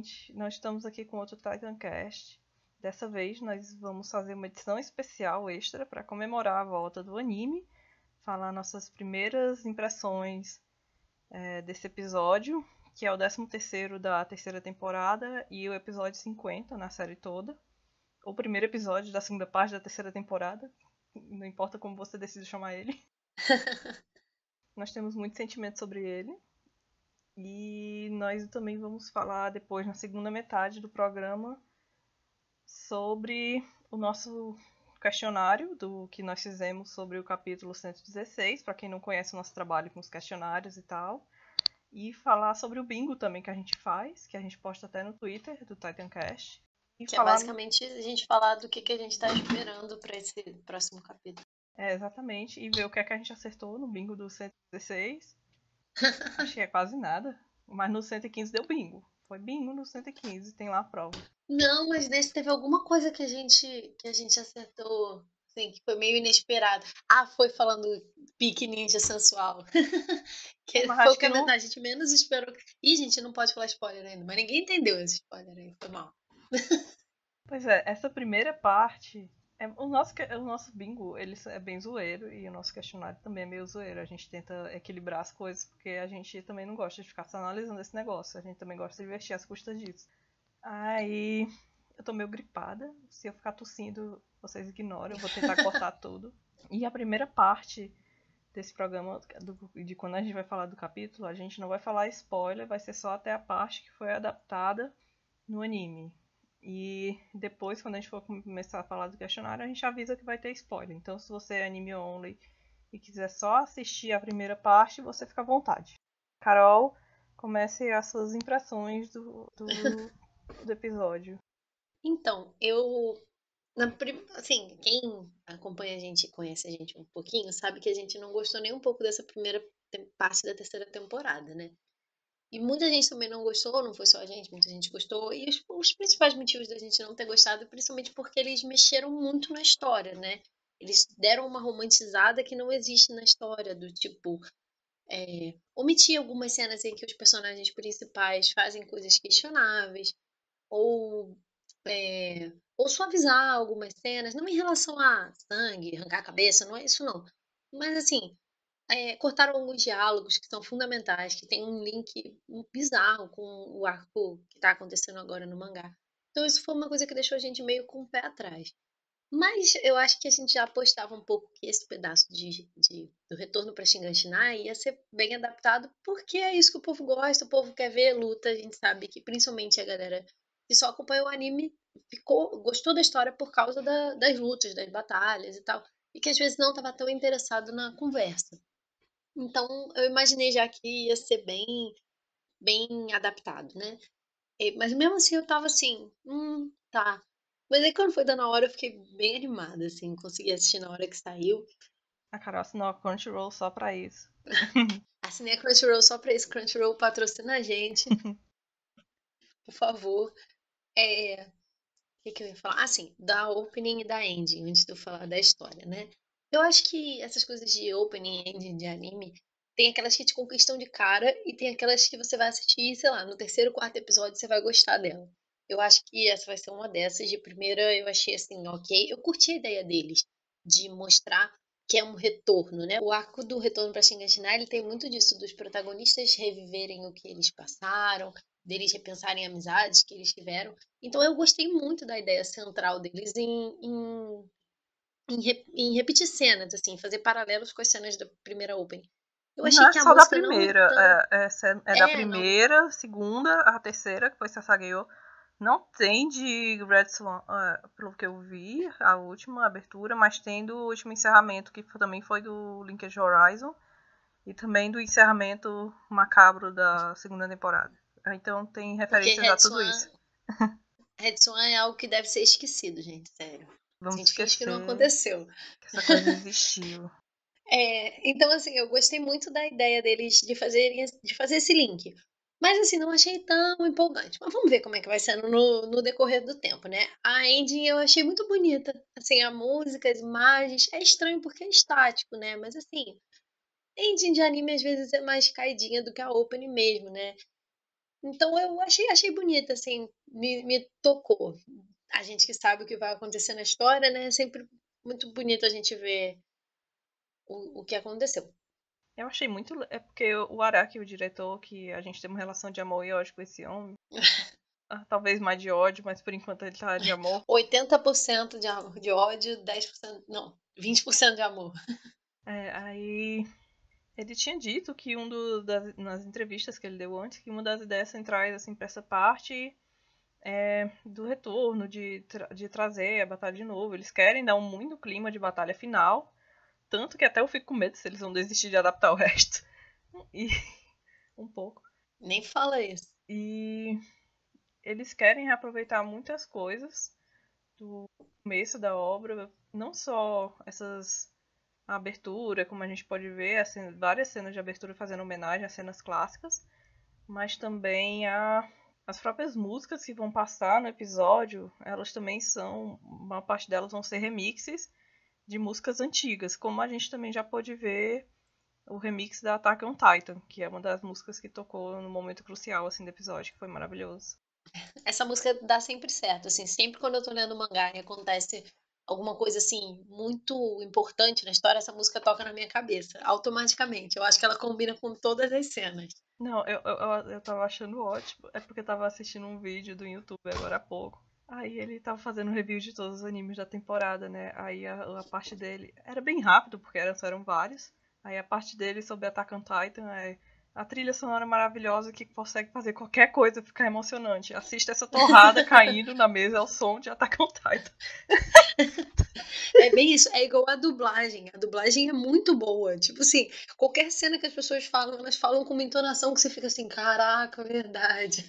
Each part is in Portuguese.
gente, nós estamos aqui com outro Titancast. Dessa vez nós vamos fazer uma edição especial extra para comemorar a volta do anime, falar nossas primeiras impressões desse episódio, que é o 13º da terceira temporada e o episódio 50 na série toda. O primeiro episódio da segunda parte da terceira temporada, não importa como você decide chamar ele. Nós temos muito sentimento sobre ele. E nós também vamos falar depois, na segunda metade do programa, sobre o nosso questionário do que nós fizemos sobre o capítulo 116, para quem não conhece o nosso trabalho com os questionários e tal. E falar sobre o bingo também que a gente faz, que a gente posta até no Twitter do Titancast. E Que é basicamente a gente falar do que a gente tá esperando pra esse próximo capítulo. Exatamente. E ver o que é que a gente acertou no bingo do 116. Acho que é quase nada. Mas no 115 deu bingo. Foi bingo no 115, tem lá a prova. Não, mas nesse teve alguma coisa que a gente acertou, assim, que foi meio inesperado. Ah, foi falando pique ninja sensual. Que Mas foi acho o que que não. a gente menos esperou. Ih, gente, não pode falar spoiler ainda, mas ninguém entendeu esse spoiler aí, foi mal. Pois é, essa primeira parte. O nosso bingo ele é bem zoeiro e o nosso questionário também é meio zoeiro. A gente tenta equilibrar as coisas porque a gente também não gosta de ficar só analisando esse negócio. A gente também gosta de investir às custas disso. Aí eu tô meio gripada. Se eu ficar tossindo, vocês ignoram. Eu vou tentar cortar tudo. E a primeira parte desse programa, de quando a gente vai falar do capítulo, a gente não vai falar spoiler, vai ser só até a parte que foi adaptada no anime. E depois, quando a gente for começar a falar do questionário, a gente avisa que vai ter spoiler. Então, se você é anime only e quiser só assistir a primeira parte, você fica à vontade. Carol, comece as suas impressões do episódio. Então, assim, quem acompanha a gente, conhece a gente um pouquinho, sabe que a gente não gostou nem um pouco dessa primeira parte da terceira temporada, né? E muita gente também não gostou, não foi só a gente, muita gente gostou. E os principais motivos da gente não ter gostado é principalmente porque eles mexeram muito na história, né? Eles deram uma romantizada que não existe na história, do tipo, omitir algumas cenas em que os personagens principais fazem coisas questionáveis, ou, ou suavizar algumas cenas, não em relação a sangue, arrancar a cabeça, não é isso não. Mas assim, cortaram alguns diálogos que são fundamentais, que tem um link bizarro com o arco que está acontecendo agora no mangá. Então isso foi uma coisa que deixou a gente meio com o pé atrás. Mas eu acho que a gente já apostava um pouco que esse pedaço do retorno para Shiganshina ia ser bem adaptado, porque é isso que o povo gosta, o povo quer ver luta, a gente sabe que principalmente a galera que só acompanha o anime gostou da história por causa das lutas, das batalhas e tal, e que às vezes não estava tão interessado na conversa. Então, eu imaginei já que ia ser bem adaptado, né? Mas mesmo assim, eu tava assim, tá. Mas aí quando foi dando a hora, eu fiquei bem animada, assim, consegui assistir na hora que saiu. A Carol assinou a Crunchyroll só pra isso. Assinei a Crunchyroll só pra isso. Crunchyroll patrocina a gente, por favor. O que eu ia falar? Ah, sim, da opening e da ending, antes de eu falar da história, né? Eu acho que essas coisas de opening e ending de anime, tem aquelas que te conquistam de cara e tem aquelas que você vai assistir, sei lá, no terceiro, quarto episódio você vai gostar dela. Eu acho que essa vai ser uma dessas. De primeira eu achei assim, ok. Eu curti a ideia deles de mostrar que é um retorno, né? O arco do retorno para Shiganshina, ele tem muito disso, dos protagonistas reviverem o que eles passaram, deles repensarem amizades que eles tiveram. Então eu gostei muito da ideia central deles em repetir cenas, assim, fazer paralelos com as cenas da primeira Open. Eu Não achei é que a só da música não é primeira, tão. é da Não. primeira, segunda, a terceira, que foi Sasageyo. Não tem de Red Swan, pelo que eu vi, a última abertura, mas tem do último encerramento, que também foi do Linkage Horizon, e também do encerramento macabro da segunda temporada. Então tem Porque referências a tudo isso. Red Swan é algo que deve ser esquecido, gente, sério. A Vamos gente finge que não esquecer aconteceu. que essa coisa existiu. Então, assim, eu gostei muito da ideia deles de fazer esse link. Mas, assim, não achei tão empolgante. Mas vamos ver como é que vai sendo no decorrer do tempo, né? A ending eu achei muito bonita. Assim, a música, as imagens. É estranho porque é estático, né? Mas, assim, ending de anime às vezes é mais caidinha do que a opening mesmo, né? Então eu achei bonita, assim, me tocou. A gente que sabe o que vai acontecer na história, né? É sempre muito bonito a gente ver o que aconteceu. Eu achei muito. É porque o Araki, o diretor, que a gente tem uma relação de amor e ódio com esse homem. Talvez mais de ódio, mas por enquanto ele tá de amor. 80% de ódio, 10%, não, 20% de amor. Aí ele tinha dito que nas entrevistas que ele deu antes, que uma das ideias centrais assim, para essa parte é do retorno, de trazer a batalha de novo. Eles querem dar muito clima de batalha final, tanto que até eu fico com medo se eles vão desistir de adaptar o resto. E um pouco. Nem fala isso. E eles querem reaproveitar muitas coisas do começo da obra, não só essas a abertura, como a gente pode ver, várias cenas de abertura fazendo homenagem às cenas clássicas, mas também as próprias músicas que vão passar no episódio, elas também são, uma parte delas vão ser remixes de músicas antigas, como a gente também já pôde ver o remix da Attack on Titan, que é uma das músicas que tocou no momento crucial assim do episódio, que foi maravilhoso. Essa música dá sempre certo, assim, sempre quando eu tô lendo mangá e acontece alguma coisa assim muito importante na história, essa música toca na minha cabeça, automaticamente. Eu acho que ela combina com todas as cenas. Não, eu tava achando ótimo. É porque eu tava assistindo um vídeo do YouTube agora há pouco. Aí ele tava fazendo um review de todos os animes da temporada, né? Aí a parte dele era bem rápido, porque só eram vários. Aí a parte dele sobre Attack on Titan é a trilha sonora maravilhosa que consegue fazer qualquer coisa ficar emocionante. Assista essa torrada caindo na mesa ao som de Attack on Titan. É bem isso, é igual a dublagem. A dublagem é muito boa. Tipo assim, qualquer cena que as pessoas falam, elas falam com uma entonação que você fica assim, caraca, verdade.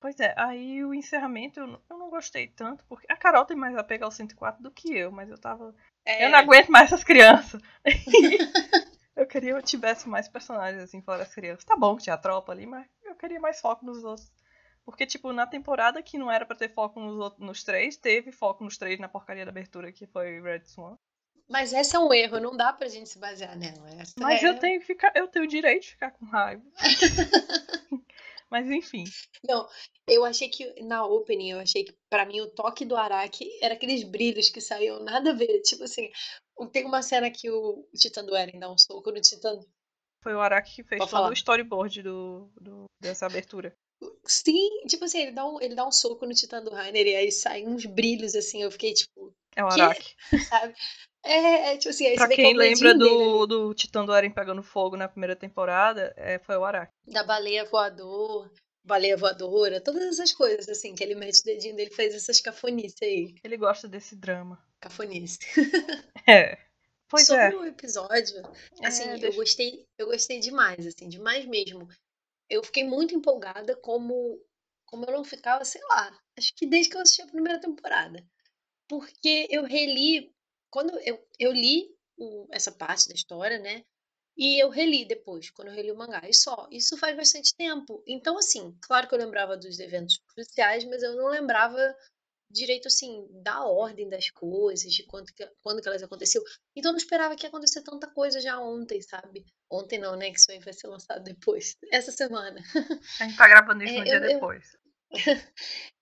Pois é, aí o encerramento eu não gostei tanto, porque a Carol tem mais apego ao 104 do que eu, mas eu tava. Eu não É, aguento mais essas crianças. Eu queria que eu tivesse mais personagens assim, fora as crianças. Tá bom que tinha a tropa ali, mas eu queria mais foco nos outros. Porque, tipo, na temporada que não era pra ter foco nos três, teve foco nos três na porcaria da abertura, que foi Red Swan. mas esse é um erro, não dá pra gente se basear nela. Essa Mas é. eu tenho o direito de ficar com raiva. Mas enfim. Não, eu achei que na opening, eu achei que pra mim o toque do Araki era aqueles brilhos que saíam nada a ver. Tipo assim, tem uma cena que o Titã do Eren dá um soco no Titã. Foi o Araki que fez Pode todo o falar. storyboard dessa abertura. Sim, tipo assim, ele dá um soco no Titã do Rainer e aí saem uns brilhos assim. Eu fiquei tipo, É o quê? Araki. Sabe? É, tipo assim, aí Pra você vê que é quem o lembra dedinho dele ali. do Titã do Eren pegando fogo na primeira temporada, foi o Araki. Da baleia voadora, todas essas coisas assim, que ele mete o dedinho dele e faz essas cafonices aí. Ele gosta desse drama. Cafonice. É. Pois Sobre é. o episódio, assim, Deixa. eu gostei demais, assim, demais mesmo. Eu fiquei muito empolgada como eu não ficava, sei lá, acho que desde que eu assisti a primeira temporada. Porque eu reli, quando eu li essa parte da história, né? E eu reli depois, quando eu reli o mangá, e só. Isso faz bastante tempo. Então, assim, claro que eu lembrava dos eventos cruciais, mas eu não lembrava direito, assim, da ordem das coisas, de quando que elas aconteciam. Então, eu não esperava que ia acontecer tanta coisa já ontem, sabe? Ontem não, né? Que isso aí vai ser lançado depois. Essa semana. A gente tá gravando isso no É, dia depois.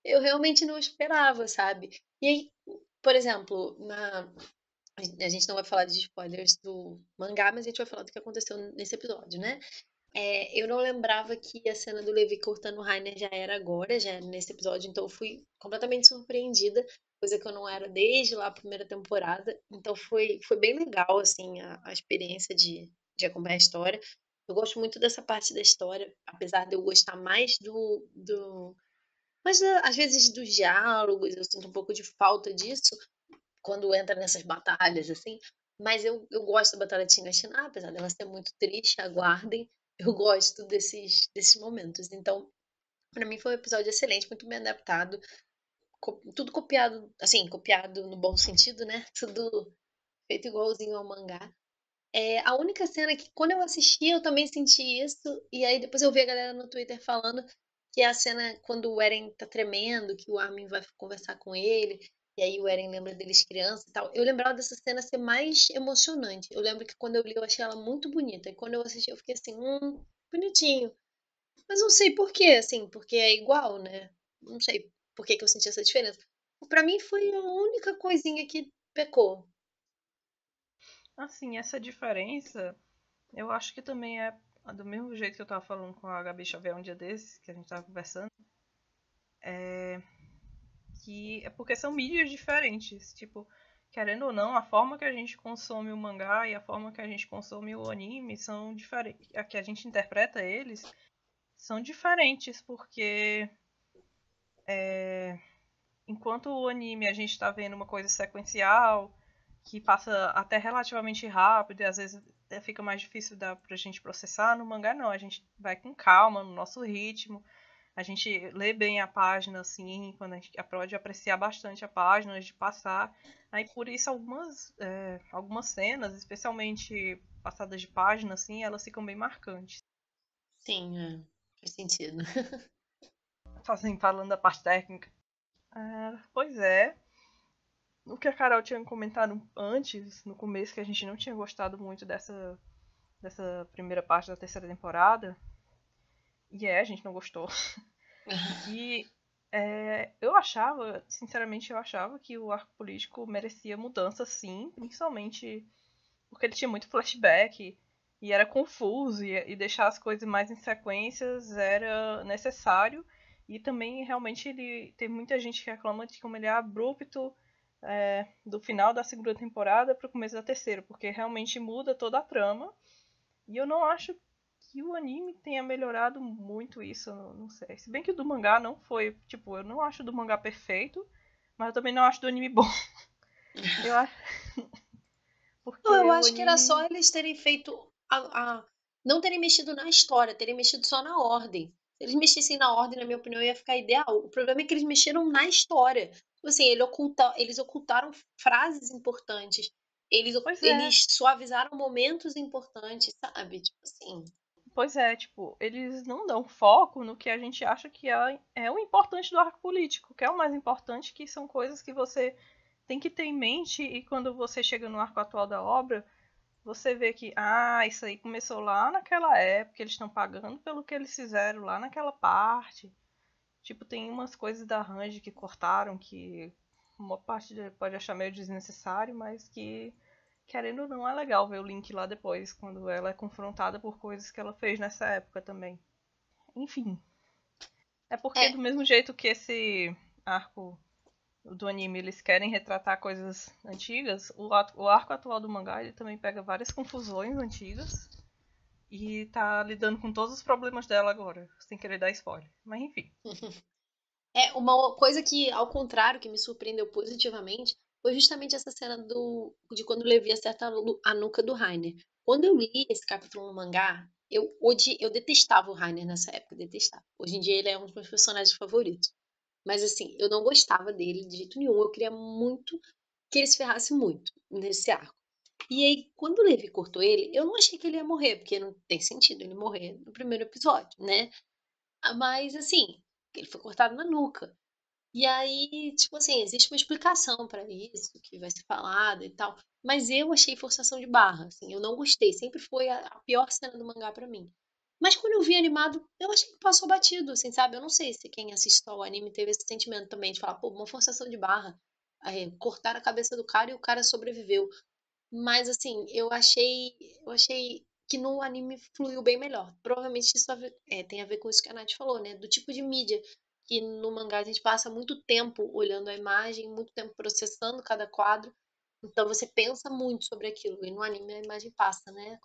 eu realmente não esperava, sabe? E aí, por exemplo, a gente não vai falar de spoilers do mangá, mas a gente vai falar do que aconteceu nesse episódio, né? Eu não lembrava que a cena do Levi cortando o Rainer já era agora, já era nesse episódio, então eu fui completamente surpreendida, coisa que eu não era desde lá a primeira temporada. Então foi bem legal, assim, a experiência de acompanhar a história. Eu gosto muito dessa parte da história, apesar de eu gostar mais mas às vezes dos diálogos, eu sinto um pouco de falta disso quando entra nessas batalhas, assim. Mas eu gosto da Batalha de Shiganshina, apesar dela ser muito triste, aguardem. Eu gosto desses momentos. Então, pra mim foi um episódio excelente, muito bem adaptado. Tudo copiado, assim, copiado no bom sentido, né? Tudo feito igualzinho ao mangá. A única cena que, quando eu assisti, eu também senti isso. E aí depois eu vi a galera no Twitter falando que é a cena quando o Eren tá tremendo, que o Armin vai conversar com ele. E aí o Eren lembra deles criança e tal. Eu lembrava dessa cena ser mais emocionante. Eu lembro que quando eu li, eu achei ela muito bonita. E quando eu assisti, eu fiquei assim, bonitinho. Mas não sei por quê, assim, porque é igual, né? Não sei por que que eu senti essa diferença. Pra mim foi a única coisinha que pecou. Assim, essa diferença, eu acho que também é do mesmo jeito que eu tava falando com a Gabi Xavier um dia desses, que a gente tava conversando, que é porque são mídias diferentes. Tipo, querendo ou não, a forma que a gente consome o mangá e a forma que a gente consome o anime são diferentes. A que a gente interpreta eles são diferentes, porque enquanto o anime a gente tá vendo uma coisa sequencial, que passa até relativamente rápido e às vezes até fica mais difícil pra gente processar, no mangá não, a gente vai com calma, no nosso ritmo. A gente lê bem a página, assim, quando a gente pode apreciar bastante a página antes de passar. Aí por isso algumas cenas, especialmente passadas de página, assim, elas ficam bem marcantes. Sim, faz sentido. Assim, falando da parte técnica. Pois é. O que a Carol tinha comentado antes, no começo, que a gente não tinha gostado muito dessa primeira parte da terceira temporada. E a gente não gostou. Que eu achava, sinceramente, eu achava que o arco político merecia mudança, sim, principalmente porque ele tinha muito flashback e era confuso e deixar as coisas mais em sequências era necessário. E também, realmente, ele tem muita gente que reclama de como ele é abrupto do final da segunda temporada para o começo da terceira, porque realmente muda toda a trama. E eu não acho que o anime tenha melhorado muito isso, não sei. Se bem que o do mangá não foi, tipo, eu não acho o do mangá perfeito, mas eu também não acho do anime bom. Eu acho Não, eu porque o acho que era só anime, eles terem feito não terem mexido na história, terem mexido só na ordem. Se eles mexessem na ordem, na minha opinião, ia ficar ideal. O problema é que eles mexeram na história. Tipo assim, eles ocultaram frases importantes. pois é, Eles suavizaram momentos importantes, sabe? Tipo assim. tipo, eles não dão foco no que a gente acha que é o importante do arco político, que é o mais importante, que são coisas que você tem que ter em mente e quando você chega no arco atual da obra, você vê que, isso aí começou lá naquela época, eles estão pagando pelo que eles fizeram lá naquela parte. Tipo, tem umas coisas da Range que cortaram, que uma parte pode achar meio desnecessário, mas que, querendo ou não, é legal ver o Link lá depois, quando ela é confrontada por coisas que ela fez nessa época também. Enfim, é porque do É, mesmo jeito que esse arco do anime eles querem retratar coisas antigas, o arco atual do mangá ele também pega várias confusões antigas e tá lidando com todos os problemas dela agora, sem querer dar spoiler. Mas enfim. uma coisa que, ao contrário, que me surpreendeu positivamente, foi justamente essa cena de quando o Levi acerta a nuca do Rainer. Quando eu li esse capítulo no mangá, eu detestava o Rainer nessa época, detestava. Hoje em dia ele é um dos meus personagens favoritos. Mas assim, eu não gostava dele de jeito nenhum. Eu queria muito que ele se ferrasse muito nesse arco. E aí, quando o Levi cortou ele, eu não achei que ele ia morrer, porque não tem sentido ele morrer no primeiro episódio, né? Mas assim, ele foi cortado na nuca. E aí, tipo assim, existe uma explicação pra isso, que vai ser falada e tal. Mas eu achei forçação de barra, assim, eu não gostei. Sempre foi a pior cena do mangá pra mim. Mas quando eu vi animado, eu achei que passou batido, assim, sabe? Eu não sei se quem assiste só o anime teve esse sentimento também, de falar, pô, uma forçação de barra. Cortaram a cabeça do cara e o cara sobreviveu. Mas assim, eu achei que no anime fluiu bem melhor. Provavelmente isso tem a ver com isso que a Nath falou, né? Do tipo de mídia que no mangá a gente passa muito tempo olhando a imagem, muito tempo processando cada quadro. Então você pensa muito sobre aquilo. E no anime a imagem passa, né?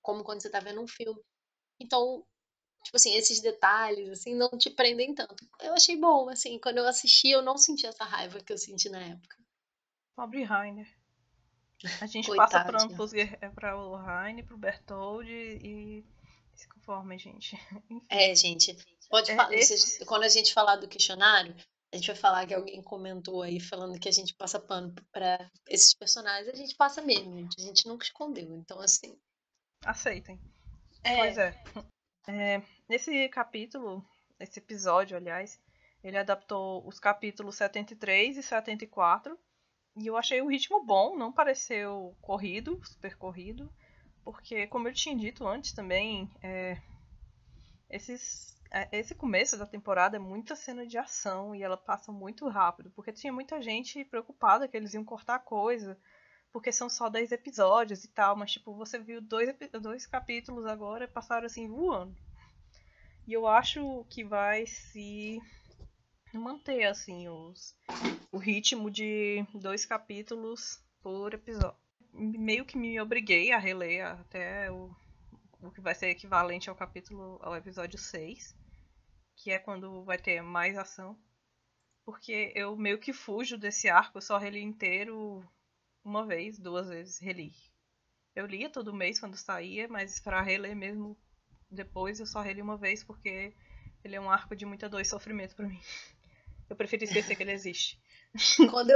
Como quando você tá vendo um filme. Então, tipo assim, esses detalhes, assim, não te prendem tanto. Eu achei bom, assim, quando eu assisti, eu não senti essa raiva que eu senti na época. Pobre Rainer. A gente passa pano Coitado. pra o Heine, pro Bertold e se conforma, gente. Enfim. Gente, pode falar, Esse. quando a gente falar do questionário, a gente vai falar que alguém comentou aí falando que a gente passa pano para esses personagens, a gente passa mesmo, gente. A gente nunca escondeu. Então, assim, Aceitem. Pois é, é. Nesse capítulo, esse episódio, aliás, ele adaptou os capítulos 73 e 74. E eu achei o ritmo bom, não pareceu corrido, super corrido. Porque, como eu tinha dito antes também, Esse começo da temporada é muita cena de ação e ela passa muito rápido, porque tinha muita gente preocupada que eles iam cortar coisa, porque são só 10 episódios e tal, mas tipo, você viu dois capítulos agora passaram assim voando. E eu acho que vai se manter assim o ritmo de 2 capítulos por episódio. Meio que me obriguei a reler até o que vai ser equivalente ao episódio 6, que é quando vai ter mais ação. Porque eu meio que fujo desse arco, eu só reli inteiro uma vez, 2 vezes reli. Eu lia todo mês quando saía, mas pra reler mesmo depois eu só reli uma vez porque ele é um arco de muita dor e sofrimento pra mim. Eu prefiro esquecer que ele existe. Quando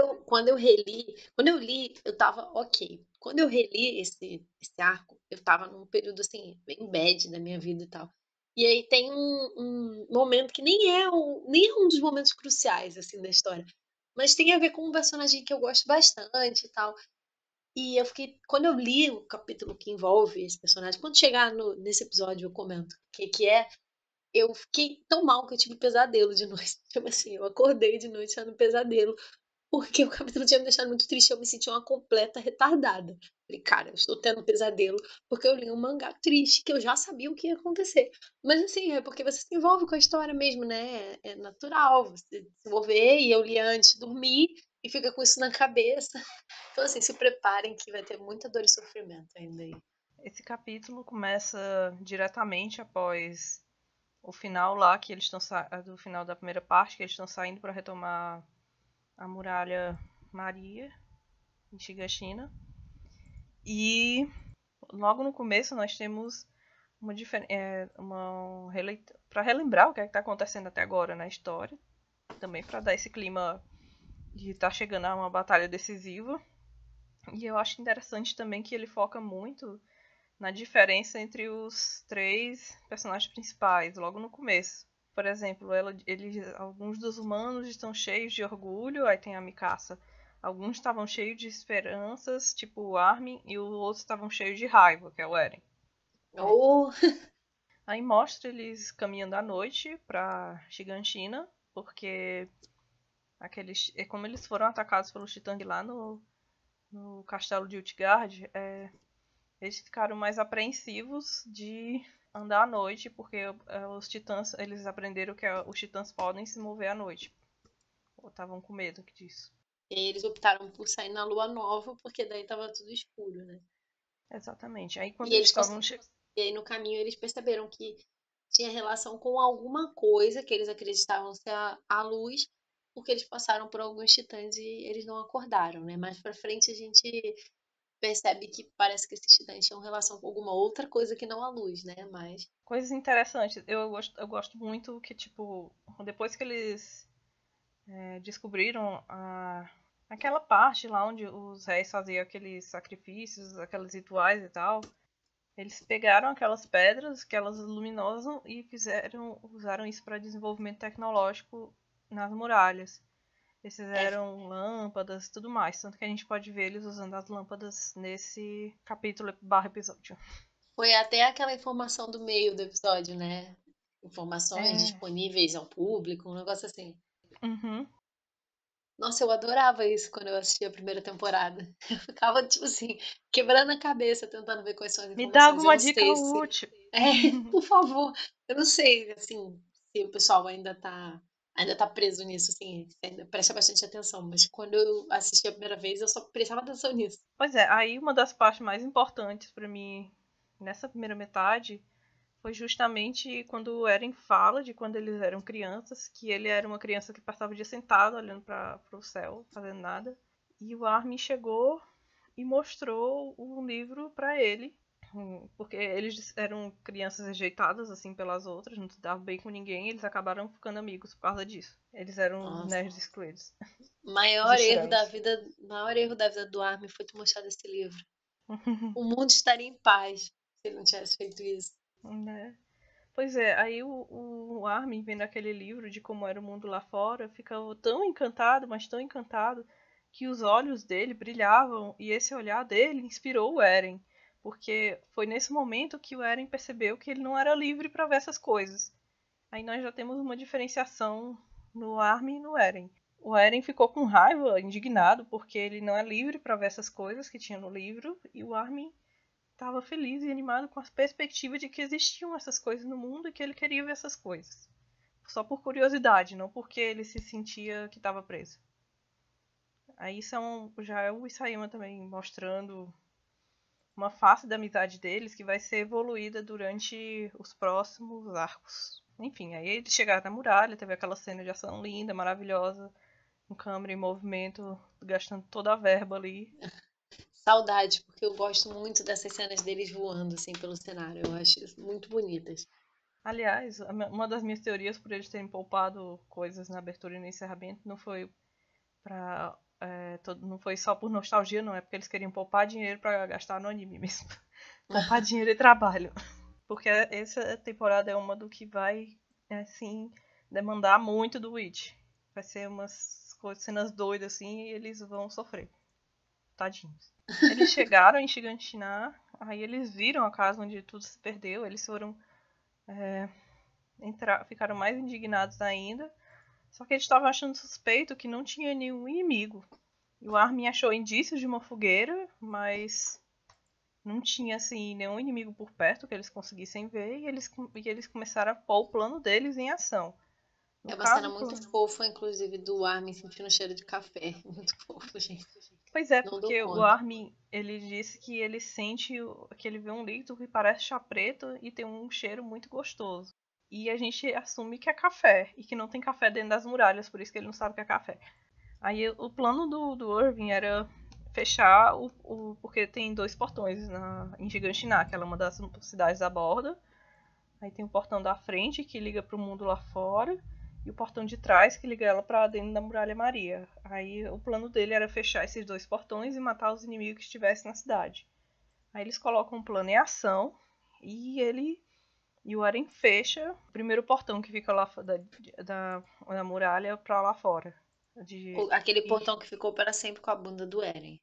eu li, eu tava ok. Quando eu reli esse arco, eu tava num período assim, bem bad da minha vida e tal. E aí tem um momento que nem é um dos momentos cruciais assim da história, mas tem a ver com um personagem que eu gosto bastante e tal. E eu fiquei, quando eu li o capítulo que envolve esse personagem, quando chegar nesse episódio eu comento o que é, eu fiquei tão mal que eu tive pesadelo de noite. Tipo assim, eu acordei de noite tendo pesadelo porque o capítulo tinha me deixado muito triste, eu me senti uma completa retardada. Falei, cara, eu estou tendo um pesadelo porque eu li um mangá triste que eu já sabia o que ia acontecer. Mas assim, é porque você se envolve com a história mesmo, né? É natural você se envolver e eu li antes de dormir e fica com isso na cabeça. Então assim, se preparem que vai ter muita dor e sofrimento ainda aí. Esse capítulo começa diretamente após o final lá, que eles estão do final da primeira parte, que eles estão saindo para retomar a muralha Maria em Shigashina. E logo no começo nós temos para relembrar o que está acontecendo até agora na história, também para dar esse clima de estar chegando a uma batalha decisiva. E eu acho interessante também que ele foca muito na diferença entre os 3 personagens principais, logo no começo. Por exemplo, alguns dos humanos estão cheios de orgulho, aí tem a Mikasa. Alguns estavam cheios de esperanças, tipo o Armin, e os outros estavam cheios de raiva, que é o Eren. Oh, Aí mostra eles caminhando à noite pra Shiganshina, porque como eles foram atacados pelos titãs lá no castelo de Utgard, eles ficaram mais apreensivos de andar à noite, porque os titãs, eles aprenderam que os titãs podem se mover à noite. Ou estavam com medo disso. e aí eles optaram por sair na lua nova porque daí tava tudo escuro, né? Exatamente. Aí quando E eles eles estavam e aí no caminho eles perceberam que tinha relação com alguma coisa que eles acreditavam ser a luz, porque eles passaram por alguns titãs e eles não acordaram, né? Mais pra frente a gente percebe que parece que esses titãs tinham relação com alguma outra coisa que não a luz, né? Mas coisas interessantes. Eu gosto muito que, tipo, depois que eles descobriram aquela parte lá onde os reis faziam aqueles sacrifícios, aqueles rituais e tal, eles pegaram aquelas pedras, aquelas luminosas, e usaram isso para desenvolvimento tecnológico nas muralhas. Eles é, fizeram lâmpadas e tudo mais, tanto que a gente pode ver eles usando as lâmpadas nesse capítulo barra episódio. foi até aquela informação do meio do episódio, né? Informações É. disponíveis ao público, um negócio assim. Uhum. Nossa, eu adorava isso quando eu assistia a primeira temporada. Eu ficava, tipo assim, quebrando a cabeça, tentando ver quais são as Me dá informações. Eu alguma não dica sei se. útil. É, por favor. Eu não sei, assim, se o pessoal ainda tá preso nisso, assim, ainda presta bastante atenção. Mas quando eu assisti a primeira vez, eu só prestava atenção nisso. Pois é, aí uma das partes mais importantes para mim nessa primeira metade foi justamente quando o Eren fala de quando eles eram crianças, que ele era uma criança que passava o dia sentado olhando para o céu, fazendo nada. E o Armin chegou e mostrou um livro para ele, porque eles eram crianças rejeitadas assim pelas outras, não se davam bem com ninguém, e eles acabaram ficando amigos por causa disso. Eles eram os Nossa. nerds excluídos, os estranhos. Maior erro da vida do Armin foi ter mostrado esse livro. O mundo estaria em paz se ele não tivesse feito isso. Né? Pois é, aí o Armin, vendo aquele livro de como era o mundo lá fora, ficava tão encantado, mas tão encantado, que os olhos dele brilhavam e esse olhar dele inspirou o Eren. porque foi nesse momento que o Eren percebeu que ele não era livre para ver essas coisas. Aí nós já temos uma diferenciação no Armin e no Eren. O Eren ficou com raiva, indignado, porque ele não é livre para ver essas coisas que tinha no livro, e o Armin estava feliz e animado com a perspectiva de que existiam essas coisas no mundo e que ele queria ver essas coisas. Só por curiosidade, não porque ele se sentia que estava preso. Aí já é o Isayama também mostrando uma face da amizade deles que vai ser evoluída durante os próximos arcos. Enfim, aí eles chegaram na muralha, teve aquela cena de ação linda, maravilhosa, com câmera em movimento, gastando toda a verba ali. Saudade, porque eu gosto muito dessas cenas deles voando assim pelo cenário. Eu acho muito bonitas. Aliás, uma das minhas teorias por eles terem poupado coisas na abertura e no encerramento não foi pra. Não foi só por nostalgia, não, é porque eles queriam poupar dinheiro pra gastar no anime mesmo. Poupar dinheiro e trabalho. Porque essa temporada é uma do que vai, assim, demandar muito do Witch. Vai ser umas cenas doidas, assim, e eles vão sofrer. Tadinhos. Eles chegaram em Shiganshina, aí eles viram a casa onde tudo se perdeu, eles foram... ficaram mais indignados ainda. Só que eles estavam achando suspeito que não tinha nenhum inimigo. E o Armin achou indícios de uma fogueira, mas não tinha assim nenhum inimigo por perto que eles conseguissem ver, e eles começaram a pôr o plano deles em ação. No É uma cena caso, muito fofa, inclusive, do Armin sentindo cheiro de café. Muito fofo, gente. pois é, Não dou porque o conta. Armin, ele disse que ele sente que ele vê um líquido que parece chá preto e tem um cheiro muito gostoso. E a gente assume que é café, e que não tem café dentro das muralhas, por isso que ele não sabe que é café. Aí o plano do Irving era fechar porque tem 2 portões em Gigantiná, que ela é uma das cidades da borda. Aí tem o portão da frente que liga para o mundo lá fora e o portão de trás que liga ela para dentro da Muralha Maria. Aí o plano dele era fechar esses 2 portões e matar os inimigos que estivessem na cidade. Aí eles colocam um plano em ação e o Eren fecha o primeiro portão que fica lá da muralha para lá fora. Aquele portão que ficou para sempre com a bunda do Eren.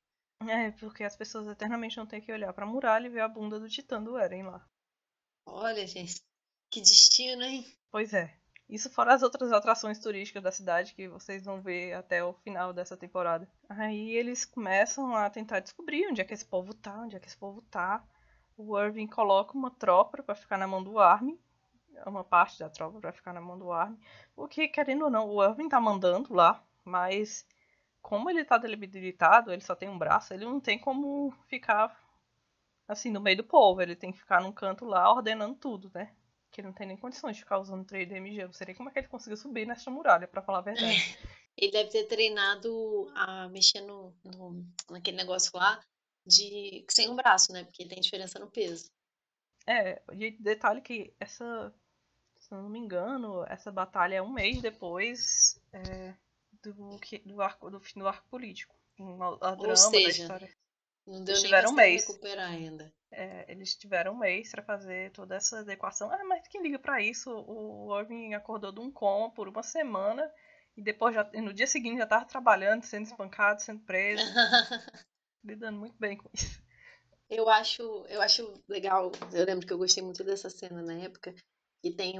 Porque as pessoas eternamente vão ter que olhar pra muralha e ver a bunda do Titã do Eren lá. Olha, gente, que destino, hein? Pois é. Isso fora as outras atrações turísticas da cidade que vocês vão ver até o final dessa temporada. Aí eles começam a tentar descobrir onde é que esse povo tá, onde é que esse povo tá. O Irving coloca uma tropa pra ficar na mão do Armin. Uma parte da tropa pra ficar na mão do Armin. O que, querendo ou não, o Irving tá mandando lá, mas como ele tá debilitado, ele só tem um braço, ele não tem como ficar assim, no meio do povo. Ele tem que ficar num canto lá ordenando tudo, né? Que ele não tem nem condições de ficar usando 3DMG. Eu não sei nem como é que ele conseguiu subir nessa muralha, pra falar a verdade. Ele deve ter treinado a mexer naquele negócio lá sem um braço, né? Porque tem diferença no peso. E detalhe que se eu não me engano, essa batalha é um mês depois do fim do arco político. A Ou drama da seja, história. não deu Eles nem pra tiveram um se mês. recuperar ainda. Eles tiveram um mês pra fazer toda essa adequação. Ah, mas quem liga pra isso? O Irving acordou de um coma por uma semana e depois no dia seguinte já tava trabalhando, sendo espancado, sendo preso, lidando muito bem com isso. Eu acho legal. Eu lembro que eu gostei muito dessa cena na época, que tem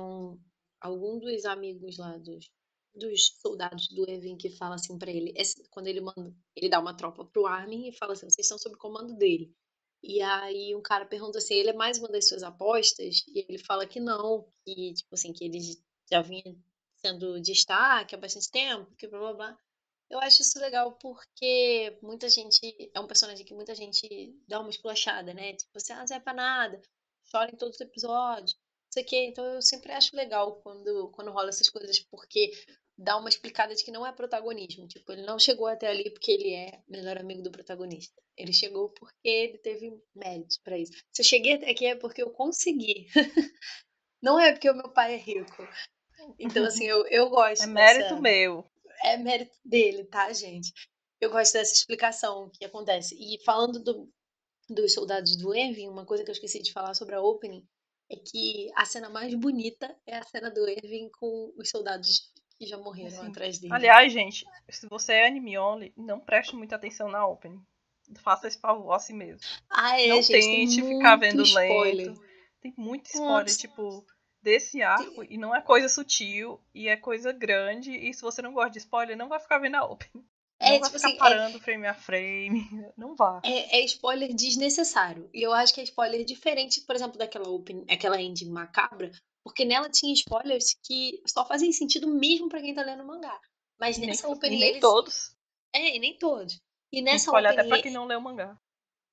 algum dos amigos lá dos soldados do Evin que fala assim pra ele, quando ele dá uma tropa pro Armin e fala assim, vocês estão sob comando dele. E aí um cara pergunta assim, ele é mais uma das suas apostas? E ele fala que não, que tipo assim, que ele já vinha sendo destaque há bastante tempo, que blá blá blá. Eu acho isso legal porque muita gente. É um personagem que muita gente dá uma esculachada, né? Tipo assim, não serve pra nada, chora em todos os episódios, não sei o quê. Então eu sempre acho legal quando rola essas coisas, porque dá uma explicada de que não é protagonismo. Tipo, ele não chegou até ali porque ele é melhor amigo do protagonista. Ele chegou porque ele teve méritos pra isso. Se eu cheguei até aqui é porque eu consegui. Não é porque o meu pai é rico. Então, assim, eu É gosto mérito dessa. meu. É mérito dele, tá, gente? Eu gosto dessa explicação que acontece. E falando dos soldados do Erwin, uma coisa que eu esqueci de falar sobre a opening é que a cena mais bonita é a cena do Erwin com os soldados que já morreram Assim. atrás dele. Aliás, gente, se você é anime only, não preste muita atenção na opening. Faça esse favor a si mesmo. Ah, é, Não gente, tem tente ficar muito vendo spoiler. lento. Tem muito spoiler, Nossa, tipo, desse arco, tem- e não é coisa sutil, e é coisa grande, e se você não gosta de spoiler, não vai ficar vendo a open. Não é vai tipo ficar assim, parando frame a frame. Não vá. é spoiler desnecessário. E eu acho que é spoiler diferente, por exemplo, aquela ending macabra, porque nela tinha spoilers que só fazem sentido mesmo pra quem tá lendo o mangá. Mas E nem todos. e nem todos. E Tem nessa spoiler até pra opening, quem não leu o mangá.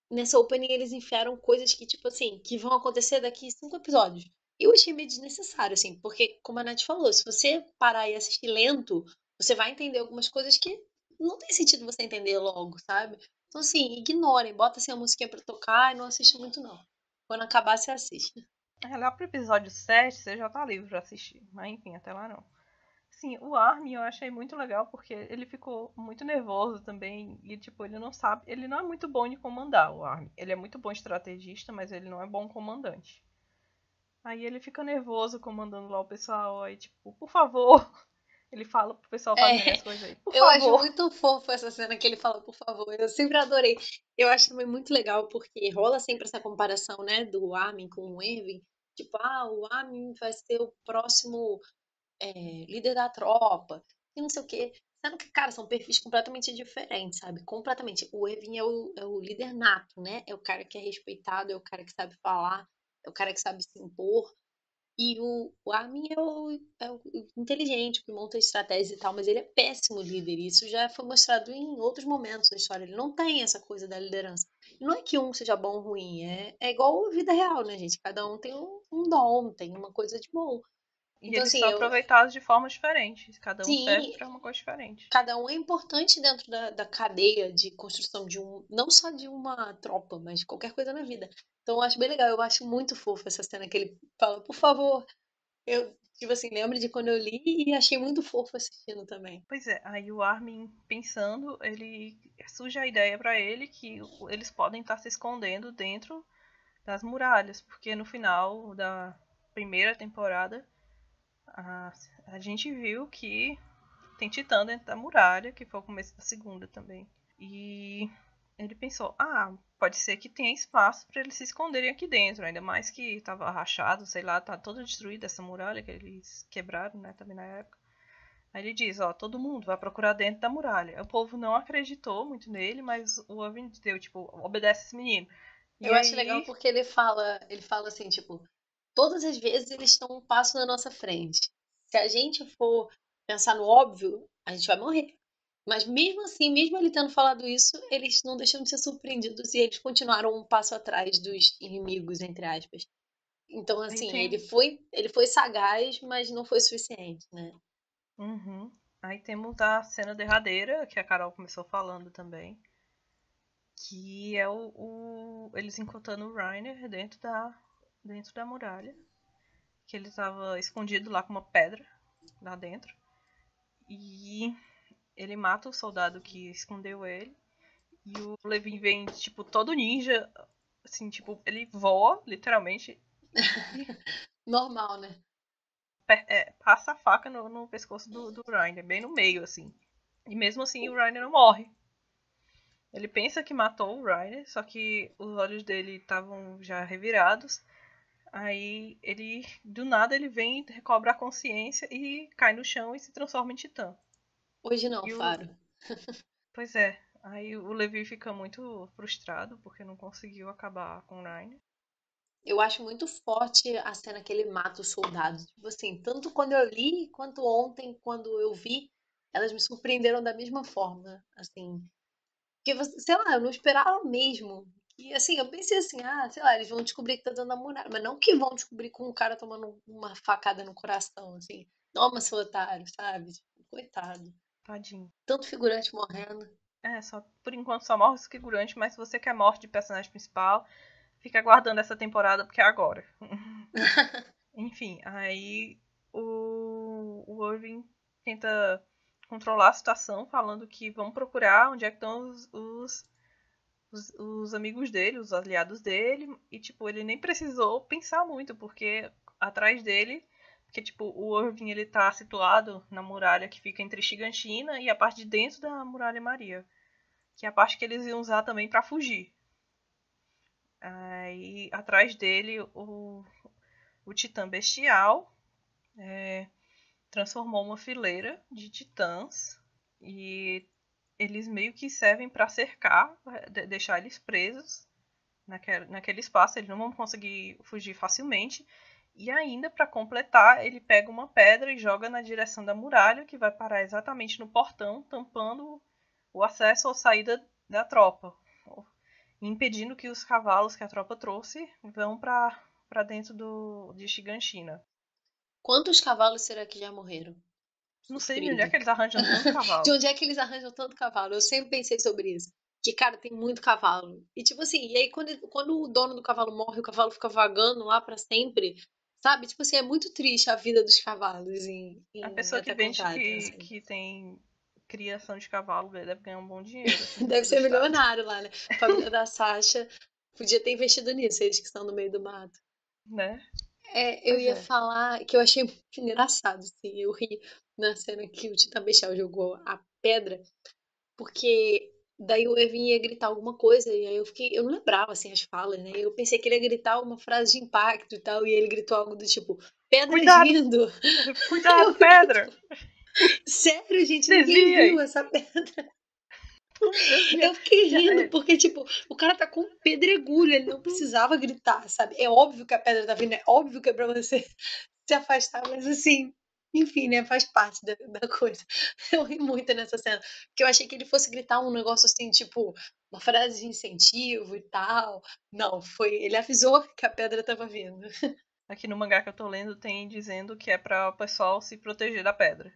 nessa opening eles enfiaram coisas que, tipo assim, que vão acontecer daqui 5 episódios. Eu achei meio desnecessário, assim, porque, como a Nath falou, se você parar e assistir lento, você vai entender algumas coisas que não tem sentido você entender logo, sabe? Então, assim, ignorem, bota assim a musiquinha pra tocar e não assiste muito, não. Quando acabar, você assiste. Lá pro episódio 7, você já tá livre pra assistir. Mas enfim, até lá não. Sim, o Armin eu achei muito legal porque ele ficou muito nervoso também. E, tipo, ele não sabe. Ele não é muito bom de comandar, o Armin. Ele é muito bom estrategista, mas ele não é bom comandante. Aí ele fica nervoso comandando lá o pessoal. Aí, tipo, por favor. Ele fala pro pessoal É, fazerem as coisas aí. Por eu acho favor. muito fofo essa cena que ele fala, por favor. Eu sempre adorei. Eu acho também muito legal porque rola sempre essa comparação, né, do Armin com o Erwin. Tipo, o Armin vai ser o próximo líder da tropa, e não sei o quê. Sendo que, cara, são perfis completamente diferentes, sabe? Completamente. O Erwin é o líder nato, né? É o cara que é respeitado, é o cara que sabe falar, é o cara que sabe se impor. E o Armin é o inteligente, o que monta estratégias e tal, mas ele é péssimo líder. E isso já foi mostrado em outros momentos da história. Ele não tem essa coisa da liderança. E não é que um seja bom ou ruim, é igual a vida real, né, gente? Cada um tem um dom, tem uma coisa de bom. E Então, eles assim, são aproveitados de formas diferentes. Cada um serve sim, pra uma coisa diferente. cada um é importante dentro da cadeia de construção não só de uma tropa, mas de qualquer coisa na vida. Então, eu acho bem legal, eu acho muito fofo essa cena que ele fala, por favor. Eu, tipo assim, lembro de quando eu li e achei muito fofo assistindo também. Pois é, aí o Armin, pensando, ele surge a ideia pra ele que eles podem estar se escondendo dentro das muralhas, porque no final da primeira temporada a, a gente viu que tem titã dentro da muralha, que foi o começo da segunda também. E ele pensou, pode ser que tenha espaço para eles se esconderem aqui dentro, ainda mais que estava rachado, sei lá, tá toda destruída essa muralha que eles quebraram, né, também na época. Aí ele diz, todo mundo vai procurar dentro da muralha. O povo não acreditou muito nele, mas o Owen deu, tipo, obedece esse menino. E Eu acho legal aí, porque ele fala assim, tipo, todas as vezes eles estão um passo na nossa frente. Se a gente for pensar no óbvio, a gente vai morrer. Mas mesmo assim, mesmo ele tendo falado isso, eles não deixam de ser surpreendidos e eles continuaram um passo atrás dos inimigos, entre aspas. Então, aí assim, tem. ele foi sagaz, mas não foi suficiente, né? Uhum. Aí temos a cena derradeira, que a Carol começou falando também. Que é eles encontrando o Reiner dentro da muralha. Que ele estava escondido lá com uma pedra lá dentro. E ele mata o soldado que escondeu ele. E o Levin vem, tipo, todo ninja. Assim, tipo, ele voa, literalmente. E Normal, né? passa a faca no pescoço do Reiner, bem no meio, assim. E mesmo assim o Reiner não morre. Ele pensa que matou o Reiner, só que os olhos dele estavam já revirados. Aí ele, do nada, ele vem, recobra a consciência e cai no chão e se transforma em titã. Hoje não, E o, Faro. pois é, aí o Levi fica muito frustrado porque não conseguiu acabar com o Reiner. Eu acho muito forte a cena que ele mata os soldados. Tipo assim, tanto quando eu li quanto ontem, quando eu vi, elas me surpreenderam da mesma forma. Assim, porque, sei lá, eu não esperava mesmo. E assim, eu pensei assim, sei lá, eles vão descobrir que tá dando a muralha, mas não que vão descobrir com um cara tomando uma facada no coração, assim. Toma, seu otário, sabe? Tipo, coitado. Tadinho. Tanto figurante morrendo. Só, por enquanto só morre o figurante, mas se você quer morte de personagem principal, fica aguardando essa temporada porque é agora. Enfim, aí o Irving tenta controlar a situação, falando que vão procurar onde é que estão os amigos dele, os aliados dele, e tipo, ele nem precisou pensar muito, porque atrás dele, porque tipo, o Irving ele tá situado na muralha que fica entre Shiganshina e a parte de dentro da muralha Maria. que é a parte que eles iam usar também pra fugir. Aí, atrás dele, o Titã Bestial transformou uma fileira de titãs e eles meio que servem pra cercar, deixar eles presos naquele espaço. Eles não vão conseguir fugir facilmente. E ainda, pra completar, ele pega uma pedra e joga na direção da muralha, que vai parar exatamente no portão, tampando o acesso ou saída da tropa, impedindo que os cavalos que a tropa trouxe vão pra dentro de Shiganshina. Quantos cavalos será que já morreram? Não sei de onde é Sofrido. que eles arranjam tanto De cavalo. onde é que eles arranjam tanto cavalo? Eu sempre pensei sobre isso. Que, cara, tem muito cavalo. E, tipo assim, e aí quando o dono do cavalo morre, o cavalo fica vagando lá pra sempre. Sabe? Tipo assim, é muito triste a vida dos cavalos A em pessoa que Attack on vende Titan, assim. que tem criação de cavalo deve ganhar um bom dinheiro, assim, Deve ser frustrado, milionário lá, né? A família da Sasha podia ter investido nisso, eles que estão no meio do mato. né? É, eu Pois ia é. falar que eu achei muito engraçado, assim. Eu ri na cena que o Tita Bestial jogou a pedra, porque daí o Evin ia gritar alguma coisa, e aí eu não lembrava, assim, as falas, né? Eu pensei que ele ia gritar uma frase de impacto e tal, e ele gritou algo do tipo, pedras Cuidado! vindo! Cuidado, Eu fiquei pedra! tipo, sério, gente, ninguém Desviem! viu essa pedra. Vamos desviar. Eu fiquei Já, rindo, porque, tipo, o cara tá com pedregulho, ele não precisava gritar, sabe? É óbvio que a pedra tá vindo, é óbvio que é pra você se afastar, mas assim, enfim, né? Faz parte da coisa. Eu ri muito nessa cena, porque eu achei que ele fosse gritar um negócio assim, tipo, uma frase de incentivo e tal. Não, foi. Ele avisou que a pedra tava vindo. aqui no mangá que eu tô lendo tem dizendo que é para o pessoal se proteger da pedra.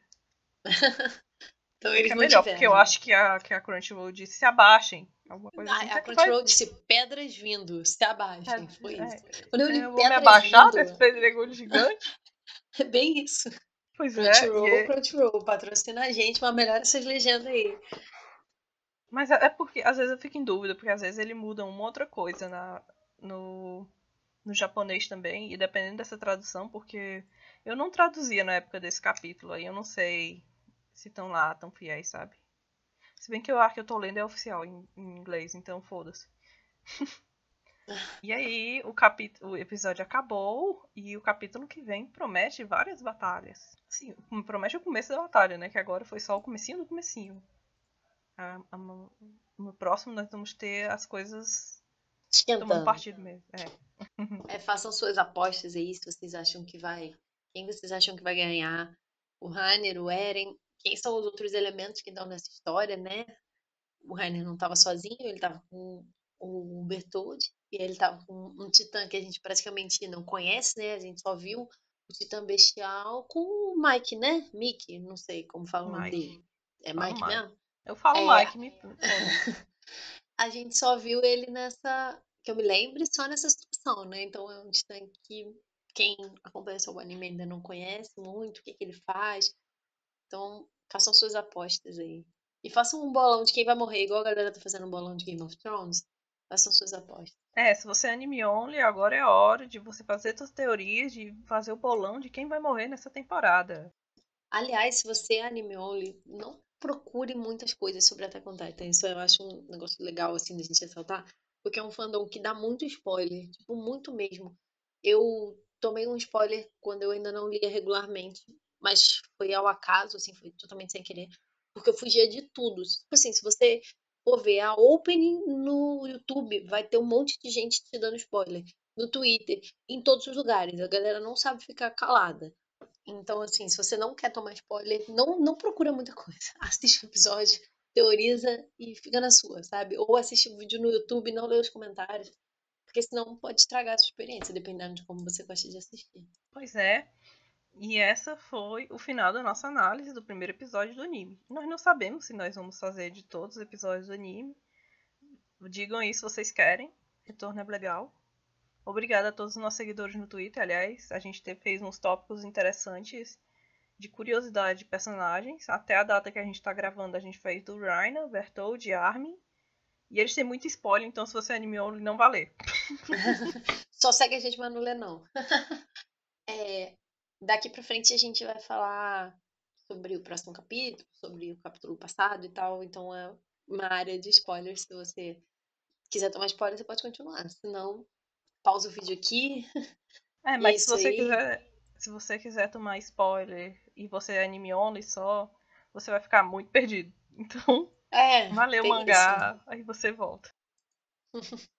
Então O que eles é melhor, porque eu mantiveram. acho que a Crunchyroll disse se abaixem. Alguma coisa assim. A Será que vai. Crunchyroll disse pedras vindo, se abaixem, foi isso. Quando eu li Eu vou me pedras abaixar vindo, desse pedregulho gigante? é bem isso. Pois é, Crunchyroll, Crunchyroll, patrocina a gente, mas melhora essas legendas aí. mas é porque às vezes eu fico em dúvida, porque às vezes ele muda uma outra coisa no, no japonês também, e dependendo dessa tradução, porque eu não traduzia na época desse capítulo aí, eu não sei se estão lá tão fiéis, sabe? Se bem que o ar que eu tô lendo é oficial em inglês, então foda-se. E aí o episódio acabou e o capítulo que vem promete várias batalhas. Sim, promete o começo da batalha, né? Que agora foi só o comecinho do comecinho. No próximo nós vamos ter as coisas tomando Esquentando. partido mesmo. É. É, façam suas apostas aí, se vocês acham que vai. Quem vocês acham que vai ganhar? O Rainer, o Eren? Quem são os outros elementos que estão nessa história, né? O Rainer não estava sozinho, ele estava com o Bertold, e ele estava com um titã que a gente praticamente não conhece, né? A gente só viu o titã bestial com o Mike, né? Mickey, não sei como fala o nome Mike. dele. É Falo Mike Mike. mesmo? Eu falo É, Mike, me foda-se. a gente só viu ele nessa, que eu me lembre, só nessa situação, né? Então é um titã que quem acompanha só o anime ainda não conhece muito, o que que ele faz. Então, façam suas apostas aí. E façam um bolão de quem vai morrer, igual a galera tá fazendo um bolão de Game of Thrones. Façam suas apostas. É, se você é anime only, agora é a hora de você fazer suas teorias, de fazer o bolão de quem vai morrer nessa temporada. Aliás, se você é anime only, não procure muitas coisas sobre Attack on Titan. Isso eu acho um negócio legal, assim, da gente ressaltar. Porque é um fandom que dá muito spoiler. Tipo, muito mesmo. Eu tomei um spoiler quando eu ainda não lia regularmente. Mas foi ao acaso, assim, foi totalmente sem querer. Porque eu fugia de tudo. Tipo assim, se você for ver a opening no YouTube, vai ter um monte de gente te dando spoiler. No Twitter, em todos os lugares. A galera não sabe ficar calada. Então, assim, se você não quer tomar spoiler, não procura muita coisa. Assiste o episódio, teoriza e fica na sua, sabe? Ou assiste o vídeo no YouTube e não lê os comentários, porque senão pode estragar a sua experiência, dependendo de como você gosta de assistir. Pois é, e essa foi o final da nossa análise do primeiro episódio do anime. Nós não sabemos se nós vamos fazer de todos os episódios do anime. Digam aí se vocês querem. O retorno é legal. Obrigada a todos os nossos seguidores no Twitter. Aliás, a gente fez uns tópicos interessantes de curiosidade de personagens. Até a data que a gente tá gravando, a gente fez do Raina, Bertold e Armin. E eles têm muito spoiler, então se você é anime only, não vai ler. Só segue a gente, mas não lê, não. É, daqui pra frente a gente vai falar sobre o próximo capítulo, sobre o capítulo passado e tal. Então uma área de spoilers. Se você quiser tomar spoiler, você pode continuar. Se não, pausa o vídeo aqui. É, E é mas isso aí. se você quiser tomar spoiler e você é anime only só, você vai ficar muito perdido. Então, É, valeu o tem isso. mangá, aí você volta.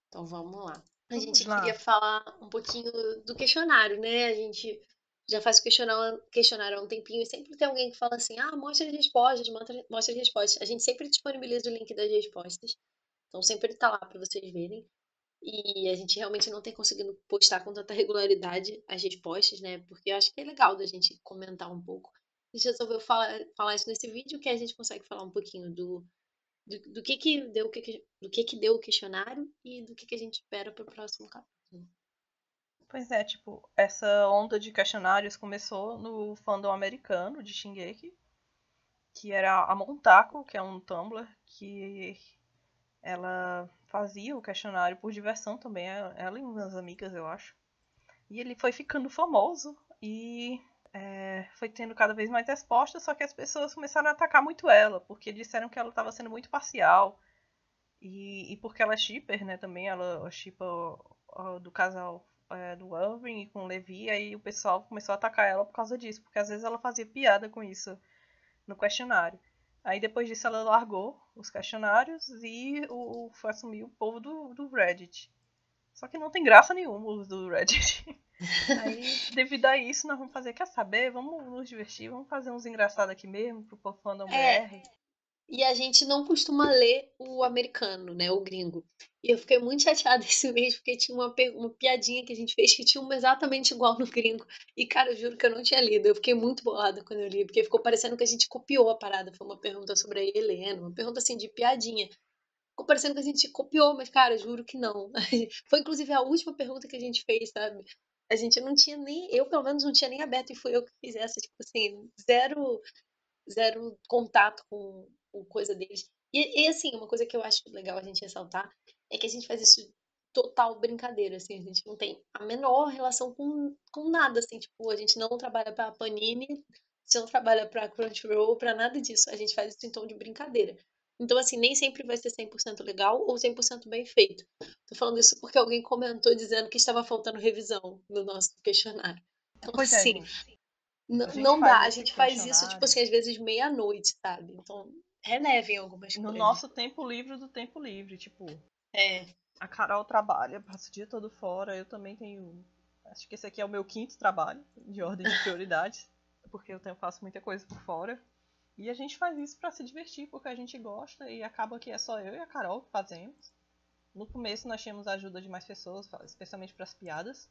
Então vamos lá. A Vamos gente queria lá. falar um pouquinho do questionário, né? A gente já faz o questionário há um tempinho e sempre tem alguém que fala assim: ah, mostra as respostas, mostra as respostas. A gente sempre disponibiliza o link das respostas, então sempre tá lá para vocês verem. E a gente realmente não tem conseguido postar com tanta regularidade as respostas, né? Porque eu acho que é legal da gente comentar um pouco. A gente resolveu falar isso nesse vídeo, que a gente consegue falar um pouquinho do que deu, do que deu o questionário e do que a gente espera para o próximo capítulo. Pois é, tipo, essa onda de questionários começou no fandom americano de Shingeki, que era a Montako, que é um Tumblr, que ela fazia o questionário por diversão também, ela e umas amigas, eu acho. E ele foi ficando famoso e foi tendo cada vez mais respostas, só que as pessoas começaram a atacar muito ela, porque disseram que ela estava sendo muito parcial. E porque ela é shipper, né, também, ela shippa do casal do Irving com o Levi, aí o pessoal começou a atacar ela por causa disso, porque às vezes ela fazia piada com isso no questionário. Aí depois disso ela largou os questionários e foi assumir o povo do Reddit. Só que não tem graça nenhuma os do Reddit. Aí, devido a isso, nós vamos fazer, quer saber? Vamos nos divertir, vamos fazer uns engraçados aqui mesmo, pro povo fandom É, BR. e a gente não costuma ler o americano, né, o gringo. E eu fiquei muito chateada esse mês porque tinha uma piadinha que a gente fez que tinha uma exatamente igual no gringo. E, cara, eu juro que eu não tinha lido. Eu fiquei muito bolada quando eu li, porque ficou parecendo que a gente copiou a parada. Foi uma pergunta sobre a Helena, uma pergunta assim de piadinha. Ficou parecendo que a gente copiou, mas, cara, juro que não. Foi inclusive a última pergunta que a gente fez, sabe? A gente não tinha nem, eu pelo menos não tinha nem aberto e fui eu que fiz essa, tipo assim, zero contato com coisa deles. E assim, uma coisa que eu acho legal a gente ressaltar é que a gente faz isso total brincadeira, assim, a gente não tem a menor relação com nada, assim, tipo, a gente não trabalha pra Panini, a gente não trabalha pra Crunchyroll, pra nada disso, a gente faz isso em tom de brincadeira. Então, assim, nem sempre vai ser 100% legal ou 100% bem feito. Tô falando isso porque alguém comentou dizendo que estava faltando revisão no nosso questionário. Então, Pois é, assim, gente. A gente não faz dá. A esse gente faz isso, tipo questionário assim, às vezes meia-noite, sabe? Então, relevem algumas no coisas. nosso tempo livre do tempo livre. Tipo, É, a Carol trabalha, passa o dia todo fora, eu também tenho. Acho que esse aqui é o meu quinto trabalho, de ordem de prioridades, porque faço muita coisa por fora. E a gente faz isso pra se divertir, porque a gente gosta e acaba que é só eu e a Carol que fazemos. No começo nós tínhamos a ajuda de mais pessoas, especialmente para as piadas.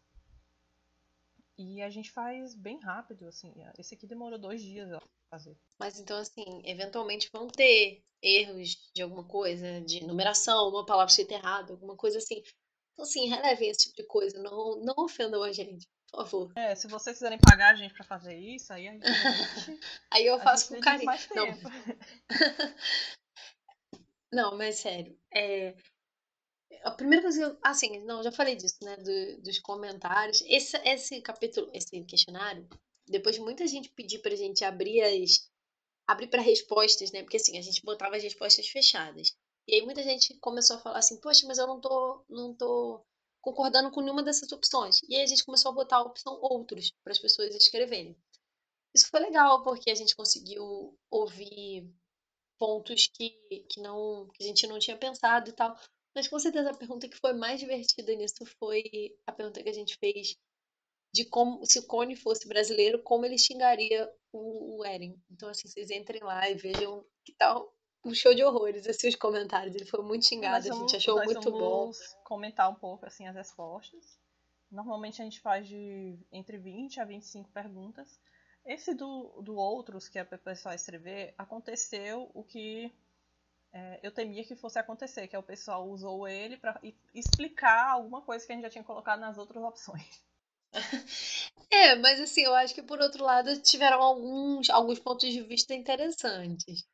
E a gente faz bem rápido, assim. Esse aqui demorou 2 dias pra fazer. mas então, assim, eventualmente vão ter erros de alguma coisa, de numeração, uma palavra escrita errada, alguma coisa assim. Então, assim, relevem esse tipo de coisa. Não ofendam a gente, por favor. É, se vocês quiserem pagar a gente pra fazer isso, aí Aí eu a faço gente com dedica carinho. mais Não, tempo. não, mas sério. A primeira coisa que eu, assim, não, já falei disso, né, dos comentários. Esse capítulo, esse questionário, depois de muita gente pedir pra gente abrir para respostas, né? Porque assim, a gente botava as respostas fechadas. E aí muita gente começou a falar assim: "Poxa, mas eu não tô concordando com nenhuma dessas opções". E aí a gente começou a botar a opção outros para as pessoas escreverem. Isso foi legal, porque a gente conseguiu ouvir pontos que a gente não tinha pensado e tal. Mas com certeza a pergunta que foi mais divertida nisso foi a pergunta que a gente fez de como, se o Cone fosse brasileiro, como ele xingaria o Eren. Então, assim, vocês entrem lá e vejam que tal um show de horrores, assim, os comentários. Ele foi muito xingado, a gente achou Nós muito bom. vamos comentar um pouco assim as respostas. Normalmente a gente faz de entre 20 a 25 perguntas. Esse do outros, que é para o pessoal escrever, aconteceu o que eu temia que fosse acontecer, que é o pessoal usou ele para explicar alguma coisa que a gente já tinha colocado nas outras opções. É, mas assim, eu acho que por outro lado tiveram alguns pontos de vista interessantes.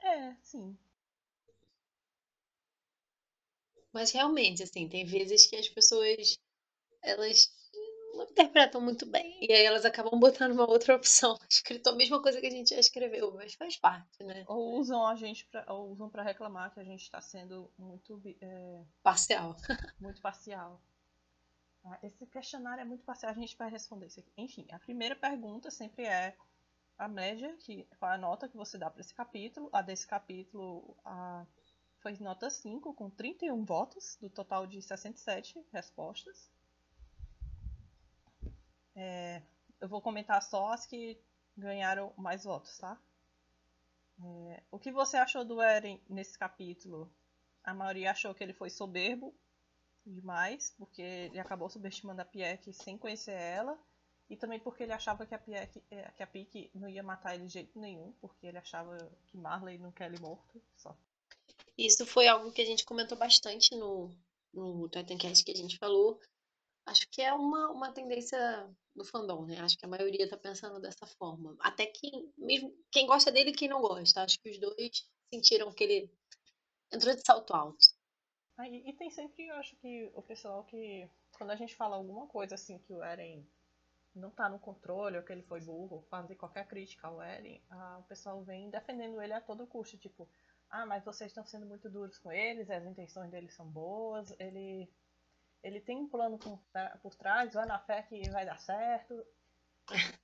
É, sim. Mas realmente, assim, tem vezes que as pessoas, elas não interpretam muito bem. E aí elas acabam botando uma outra opção, escrito a mesma coisa que a gente já escreveu, mas faz parte, né? Ou usam a gente ou usam pra reclamar que a gente tá sendo Parcial. muito parcial. Ah, esse questionário é muito parcial, a gente vai responder isso aqui. Enfim, a primeira pergunta sempre é a média, qual é a nota que você dá para esse capítulo. A desse capítulo foi nota 5, com 31 votos, do total de 67 respostas. Eu vou comentar só as que ganharam mais votos, tá? O que você achou do Eren nesse capítulo? A maioria achou que ele foi soberbo demais, porque ele acabou subestimando a Pieck sem conhecer ela. E também porque ele achava que a Pieck não ia matar ele de jeito nenhum, porque ele achava que Marley não quer ele morto. Só. Isso foi algo que a gente comentou bastante no Titancast que a gente falou. Acho que é uma tendência do fandom, né? Acho que a maioria tá pensando dessa forma. Até mesmo quem gosta dele e quem não gosta. Acho que os dois sentiram que ele entrou de salto alto. E tem sempre, eu acho que o pessoal que, quando a gente fala alguma coisa assim que o Eren não tá no controle, ou que ele foi burro, fazer qualquer crítica ao Eren, o pessoal vem defendendo ele a todo custo, tipo, mas vocês estão sendo muito duros com eles, as intenções deles são boas, ele tem um plano por trás, vai na fé que vai dar certo.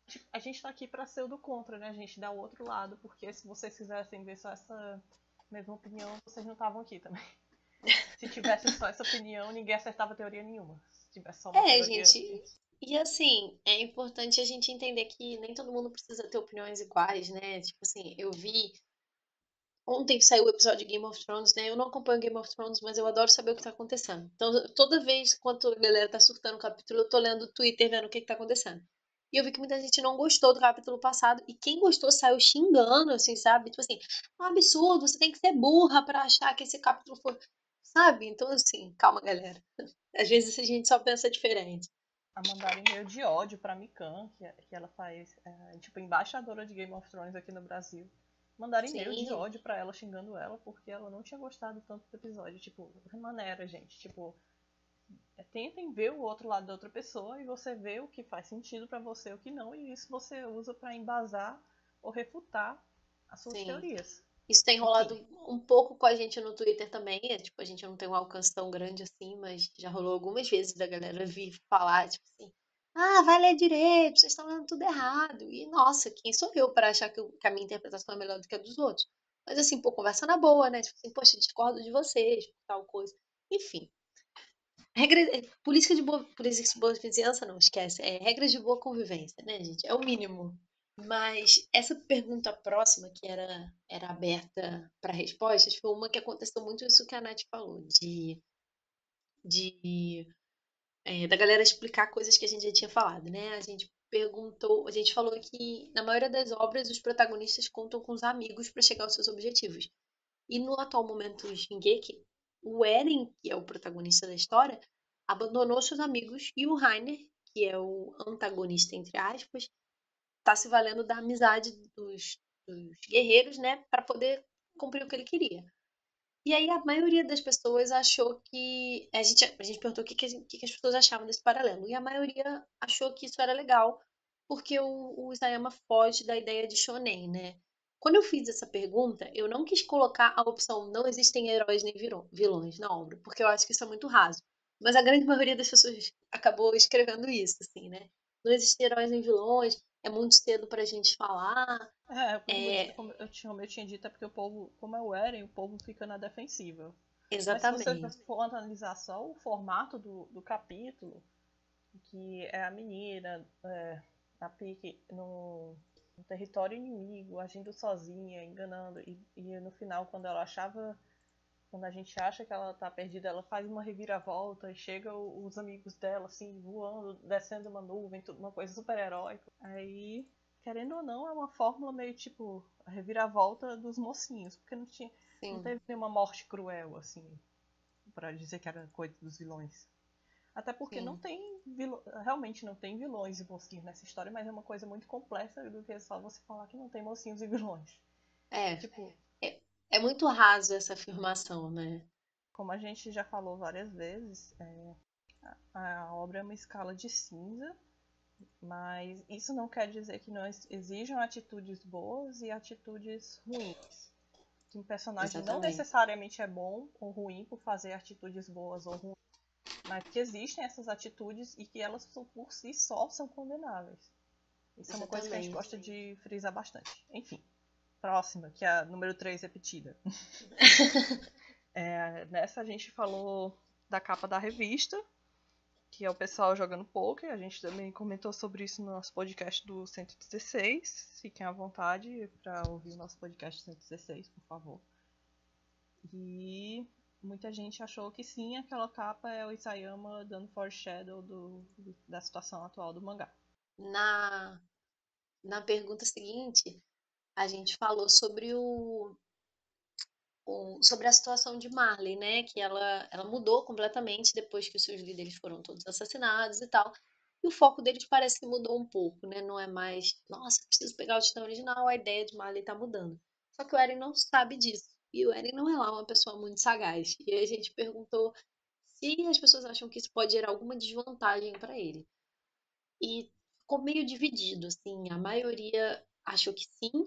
Tipo, a gente tá aqui pra ser o do contra, né? A gente dá o outro lado, porque se vocês quisessem ver só essa mesma opinião, vocês não estavam aqui também. Se tivesse só essa opinião, ninguém acertava teoria nenhuma. Se tivesse só uma teoria. Gente. E assim, é importante a gente entender que nem todo mundo precisa ter opiniões iguais, né? Tipo assim, eu vi. Ontem saiu o episódio de Game of Thrones, né? Eu não acompanho Game of Thrones, mas eu adoro saber o que tá acontecendo. Então, toda vez quando a galera tá surtando o capítulo, eu tô lendo o Twitter vendo o que tá acontecendo. E eu vi que muita gente não gostou do capítulo passado. E quem gostou saiu xingando, assim, sabe? Tipo assim, é um absurdo, você tem que ser burra pra achar que esse capítulo foi. Sabe? Então, assim, calma, galera. Às vezes a gente só pensa diferente. A mandaram e-mail de ódio pra Mikan, que ela faz, tipo, embaixadora de Game of Thrones aqui no Brasil. Mandaram e-mail de Sim, ódio pra ela, xingando ela, porque ela não tinha gostado tanto do episódio. Tipo, maneira, gente. Tipo, tentem ver o outro lado da outra pessoa e você vê o que faz sentido pra você e o que não, e isso você usa pra embasar ou refutar as suas sim. teorias. Isso tem Enfim, rolado um pouco com a gente no Twitter também. Tipo, a gente não tem um alcance tão grande assim, mas já rolou algumas vezes da galera vir falar, tipo assim, vai ler direito, vocês estão lendo tudo errado. E, nossa, quem sou eu para achar que a minha interpretação é melhor do que a dos outros? Mas assim, pô, conversa na boa, né? Tipo assim, poxa, discordo de vocês, tal coisa. Enfim, política de boa vizinhança, não, esquece. É regras de boa convivência, né, gente? É o mínimo. Mas essa pergunta próxima, que era aberta para respostas, foi uma que aconteceu muito isso que a Nath falou, da galera explicar coisas que a gente já tinha falado, né? A gente falou que na maioria das obras os protagonistas contam com os amigos para chegar aos seus objetivos. E no atual momento Shingeki, o Eren, que é o protagonista da história, abandonou seus amigos e o Reiner, que é o antagonista, entre aspas, tá se valendo da amizade dos guerreiros, né, para poder cumprir o que ele queria. E aí a maioria das pessoas achou que. A gente perguntou o que as pessoas achavam desse paralelo. E a maioria achou que isso era legal, porque o Isayama foge da ideia de shonen, né? Quando eu fiz essa pergunta, eu não quis colocar a opção não existem heróis nem vilões na obra, porque eu acho que isso é muito raso. Mas a grande maioria das pessoas acabou escrevendo isso, assim, né? Não existem heróis nem vilões, é muito cedo pra gente falar. É, como eu tinha dito, é porque o povo, como é o Eren, o povo fica na defensiva. Mas se você exatamente. for analisar só o formato do capítulo, que é a menina, a Pique no território inimigo, agindo sozinha, enganando, e no final, quando a gente acha que ela tá perdida, ela faz uma reviravolta e chega os amigos dela, assim, voando, descendo uma nuvem, tudo, uma coisa super heróica. Aí, querendo ou não, é uma fórmula meio tipo a reviravolta dos mocinhos, porque não Sim, teve nenhuma morte cruel, assim, pra dizer que era coisa dos vilões. Até porque sim. realmente não tem vilões e mocinhos nessa história, mas é uma coisa muito complexa do que só você falar que não tem mocinhos e vilões. É, Tipo, é muito raso essa afirmação, né? como a gente já falou várias vezes, A obra é uma escala de cinza, mas isso não quer dizer que não exijam atitudes boas e atitudes ruins. Que um personagem não Exatamente. necessariamente é bom ou ruim por fazer atitudes boas ou ruins, mas que existem essas atitudes e que elas por si só são condenáveis. Isso é uma coisa que a gente Exatamente. gosta de frisar bastante. Enfim, próxima, que é a número 3 repetida. Nessa a gente falou da capa da revista, que é o pessoal jogando poker. A gente também comentou sobre isso no nosso podcast do 116. Fiquem à vontade para ouvir o nosso podcast 116, por favor. E muita gente achou que sim, aquela capa é o Isayama dando foreshadow da situação atual do mangá. Na, na pergunta seguinte, a gente falou sobre sobre a situação de Marley, né? Que ela mudou completamente depois que os seus líderes foram todos assassinados e tal. E o foco deles parece que mudou um pouco, né? Não é mais, nossa, preciso pegar o Titã original, a ideia de Marley tá mudando. Só que o Eren não sabe disso. E o Eren não é lá uma pessoa muito sagaz. E aí a gente perguntou se as pessoas acham que isso pode gerar alguma desvantagem para ele. E ficou meio dividido, assim. A maioria achou que sim,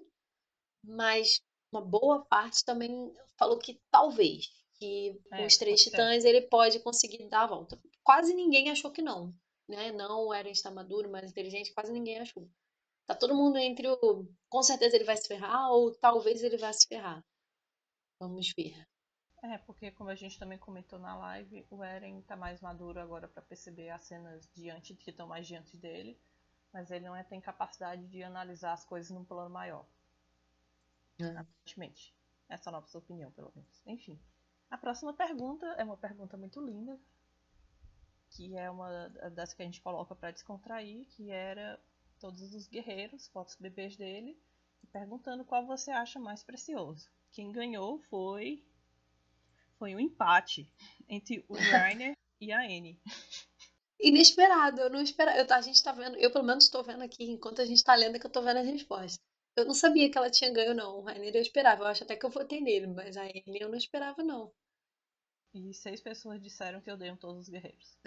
mas uma boa parte também falou que talvez, que com os três Pode ser. titãs ele pode conseguir dar a volta. Quase ninguém achou que não, né? Não, o Eren está maduro, mais inteligente, quase ninguém achou. Tá todo mundo entre o com certeza ele vai se ferrar ou talvez ele vai se ferrar. Vamos ver. Porque como a gente também comentou na live, o Eren tá mais maduro agora para perceber as cenas diante que estão mais diante dele, mas ele não tem capacidade de analisar as coisas num plano maior, É. aparentemente. Essa é a nossa opinião, pelo menos. Enfim. A próxima pergunta é uma pergunta muito linda, que é uma das que a gente coloca para descontrair, que era todos os guerreiros, fotos bebês dele, e perguntando qual você acha mais precioso. Quem ganhou foi um empate entre o Reiner e a Annie. Inesperado, eu não esperava. A gente tá vendo, eu pelo menos estou vendo aqui, enquanto a gente tá lendo, que eu tô vendo as respostas. Eu não sabia que ela tinha ganho, não. O Rainer eu esperava. Eu acho até que eu votei nele, mas a Amy eu não esperava, não. E 6 pessoas disseram que odeiam todos os guerreiros.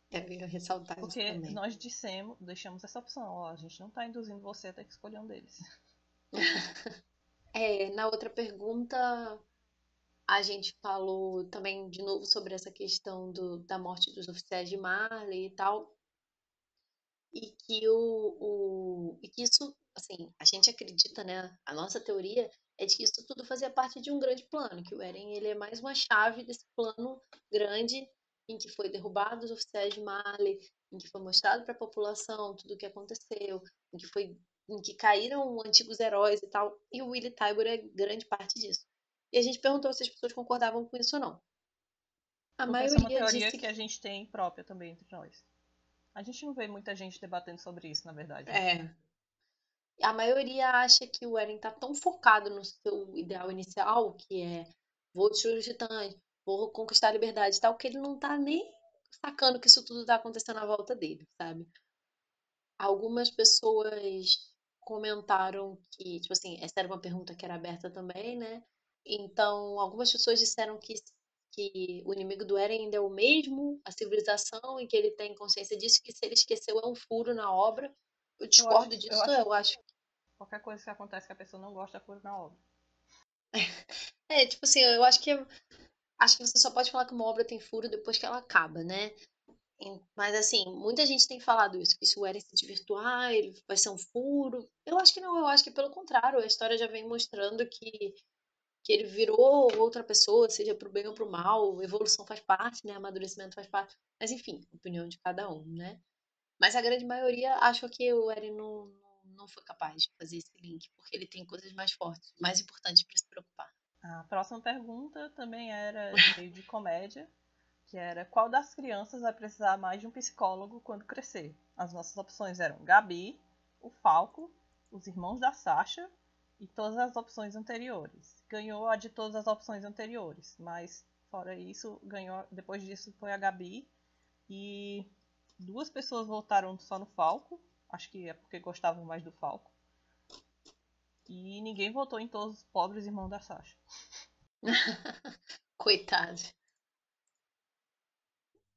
Eu ia ressaltar isso Porque também. nós deixamos essa opção, ó, a gente não tá induzindo você a ter que escolher um deles. Na outra pergunta, a gente falou também de novo sobre essa questão da morte dos oficiais de Marley e tal. E que isso, assim, a gente acredita, né? A nossa teoria é de que isso tudo fazia parte de um grande plano, que o Eren ele é mais uma chave desse plano grande em que foi derrubado os oficiais de Marley, em que foi mostrado para a população tudo o que aconteceu, em que caíram antigos heróis e tal, e o Willy Tybur é grande parte disso. E a gente perguntou se as pessoas concordavam com isso ou não. A Porque essa é uma maioria teoria disse que a gente tem própria também entre nós. A gente não vê muita gente debatendo sobre isso, na verdade, né? é, a maioria acha que o Eren tá tão focado no seu ideal inicial, que é vou destruir os titãs, vou conquistar a liberdade e tal, que ele não tá nem sacando que isso tudo tá acontecendo à volta dele, sabe? Algumas pessoas comentaram que, tipo assim, essa era uma pergunta que era aberta também, né? Então, algumas pessoas disseram que o inimigo do Eren ainda é o mesmo, a civilização, e que ele tem consciência disso, que se ele esqueceu é um furo na obra. Eu discordo Eu disso, acho eu que acho. qualquer coisa que acontece que a pessoa não gosta é furo na obra. Tipo assim, eu acho que você só pode falar que uma obra tem furo depois que ela acaba, né? Mas assim, muita gente tem falado isso, que se o Eren se desvirtuar, ele vai ser um furo. Eu acho que não, eu acho que pelo contrário, a história já vem mostrando que ele virou outra pessoa, seja pro bem ou pro mal, evolução faz parte, né? Amadurecimento faz parte. Mas enfim, opinião de cada um, né? Mas a grande maioria achou que o Eren não foi capaz de fazer esse link, porque ele tem coisas mais fortes, mais importantes para se preocupar. A próxima pergunta também era meio de comédia, que era qual das crianças vai precisar mais de um psicólogo quando crescer? As nossas opções eram Gabi, o Falco, os irmãos da Sasha e todas as opções anteriores. Ganhou a de todas as opções anteriores, mas fora isso, ganhou depois disso foi a Gabi e 2 pessoas votaram só no Falco, acho que é porque gostavam mais do Falco, e ninguém votou em todos os pobres irmãos da Sasha. Coitado.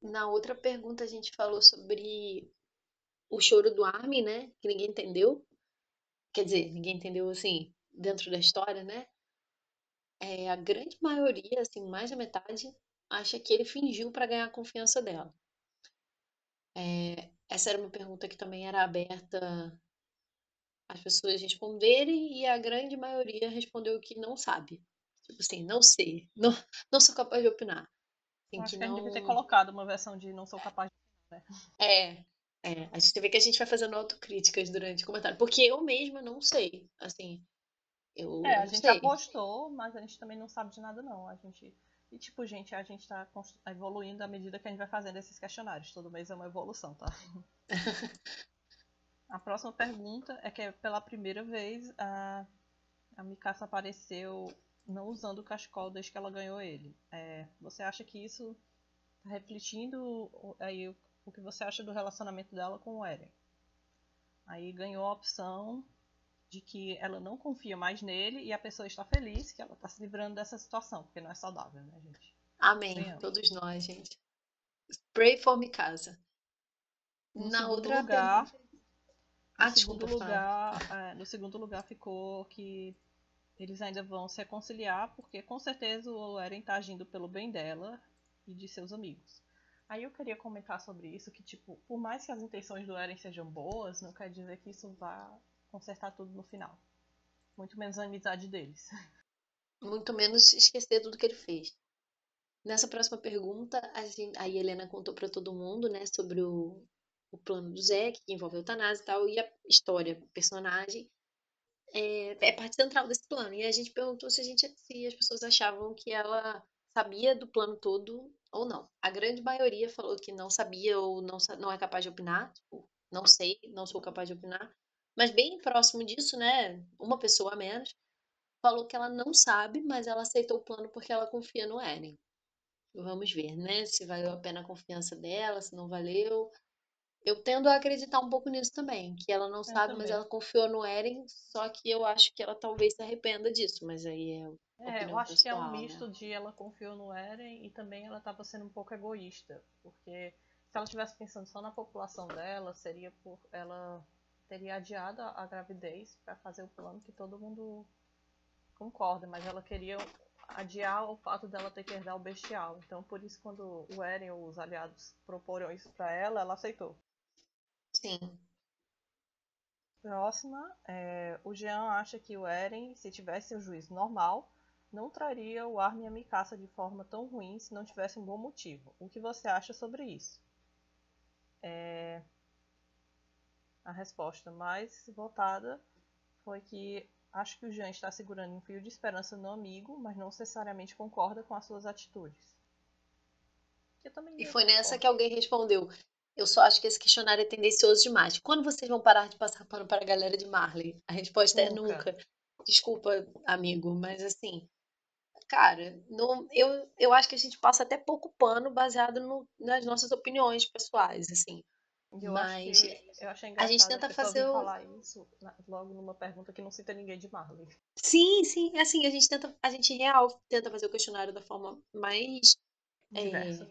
Na outra pergunta a gente falou sobre o choro do Armin, né? Que ninguém entendeu. Quer dizer, ninguém entendeu assim, dentro da história, né? A grande maioria, assim, mais da metade, acha que ele fingiu para ganhar a confiança dela. Essa era uma pergunta que também era aberta às pessoas responderem e a grande maioria respondeu que não sabe. Tipo assim, não sei, não sou capaz de opinar. Eu Assim, acho que que a gente devia ter não. colocado uma versão de não sou capaz de. Né? É, a gente vê que a gente vai fazendo autocríticas durante o comentário. Porque eu mesma não sei. Assim, eu A não gente sei. apostou, mas a gente também não sabe de nada, não. A gente. E, tipo, gente, a gente tá evoluindo à medida que a gente vai fazendo esses questionários. Todo mês é uma evolução, tá? A próxima pergunta é que pela primeira vez a Mikasa apareceu não usando o cachecol desde que ela ganhou ele. Você acha que isso tá refletindo aí o que você acha do relacionamento dela com o Eren? Aí ganhou a opção de que ela não confia mais nele e a pessoa está feliz que ela está se livrando dessa situação, porque não é saudável, né, gente? Amém. Venhamos. Todos nós, gente. Pray for me casa. No Na segundo outra pergunta. lugar, no Ah, segundo desculpa, fala. lugar, no segundo lugar ficou que eles ainda vão se reconciliar, porque com certeza o Eren está agindo pelo bem dela e de seus amigos. Aí eu queria comentar sobre isso, que tipo, por mais que as intenções do Eren sejam boas, não quer dizer que isso vá consertar tudo no final. Muito menos a amizade deles. Muito menos esquecer tudo que ele fez. Nessa próxima pergunta, a Helena contou para todo mundo, né, sobre o plano do Zeke, que envolve a eutanásia e tal, e a história, o personagem, é parte central desse plano. E a gente perguntou se as pessoas achavam que ela sabia do plano todo ou não. A grande maioria falou que não sabia ou não é capaz de opinar, tipo, não sei, não sou capaz de opinar. Mas bem próximo disso, né, uma pessoa a menos, falou que ela não sabe, mas ela aceitou o plano porque ela confia no Eren. Vamos ver, né? Se valeu a pena a confiança dela, se não valeu. Eu tendo a acreditar um pouco nisso também, que ela não Eu sabe, mas ela também. confiou no Eren, só que eu acho que ela talvez se arrependa disso, mas aí é Eu opinião acho que é um pessoal, né? misto de ela confiou no Eren e também ela estava sendo um pouco egoísta, porque se ela estivesse pensando só na população dela, seria por ela teria adiado a gravidez para fazer o plano que todo mundo concorda, mas ela queria adiar o fato dela ter que herdar o bestial. Então, por isso, quando o Eren ou os aliados proporam isso para ela, ela aceitou. Sim. Próxima, o Jean acha que o Eren, se tivesse um juízo normal, não traria o Armin e a Mikasa de forma tão ruim se não tivesse um bom motivo. O que você acha sobre isso? A resposta mais votada foi que acho que o Jean está segurando um fio de esperança no amigo, mas não necessariamente concorda com as suas atitudes. Que eu também E meio foi nessa concordo. que alguém respondeu. Eu só acho que esse questionário é tendencioso demais. Quando vocês vão parar de passar pano para a galera de Marley? A resposta é Nunca. nunca. Desculpa, amigo, mas assim, cara, eu acho que a gente passa até pouco pano baseado nas nossas opiniões pessoais, assim. E eu acho Mas que eu achei a gente engraçado a tenta pessoa fazer vir o. falar isso logo numa pergunta que não cita ninguém de Marley. Sim, sim, assim, a gente real tenta fazer o questionário da forma mais Diversa.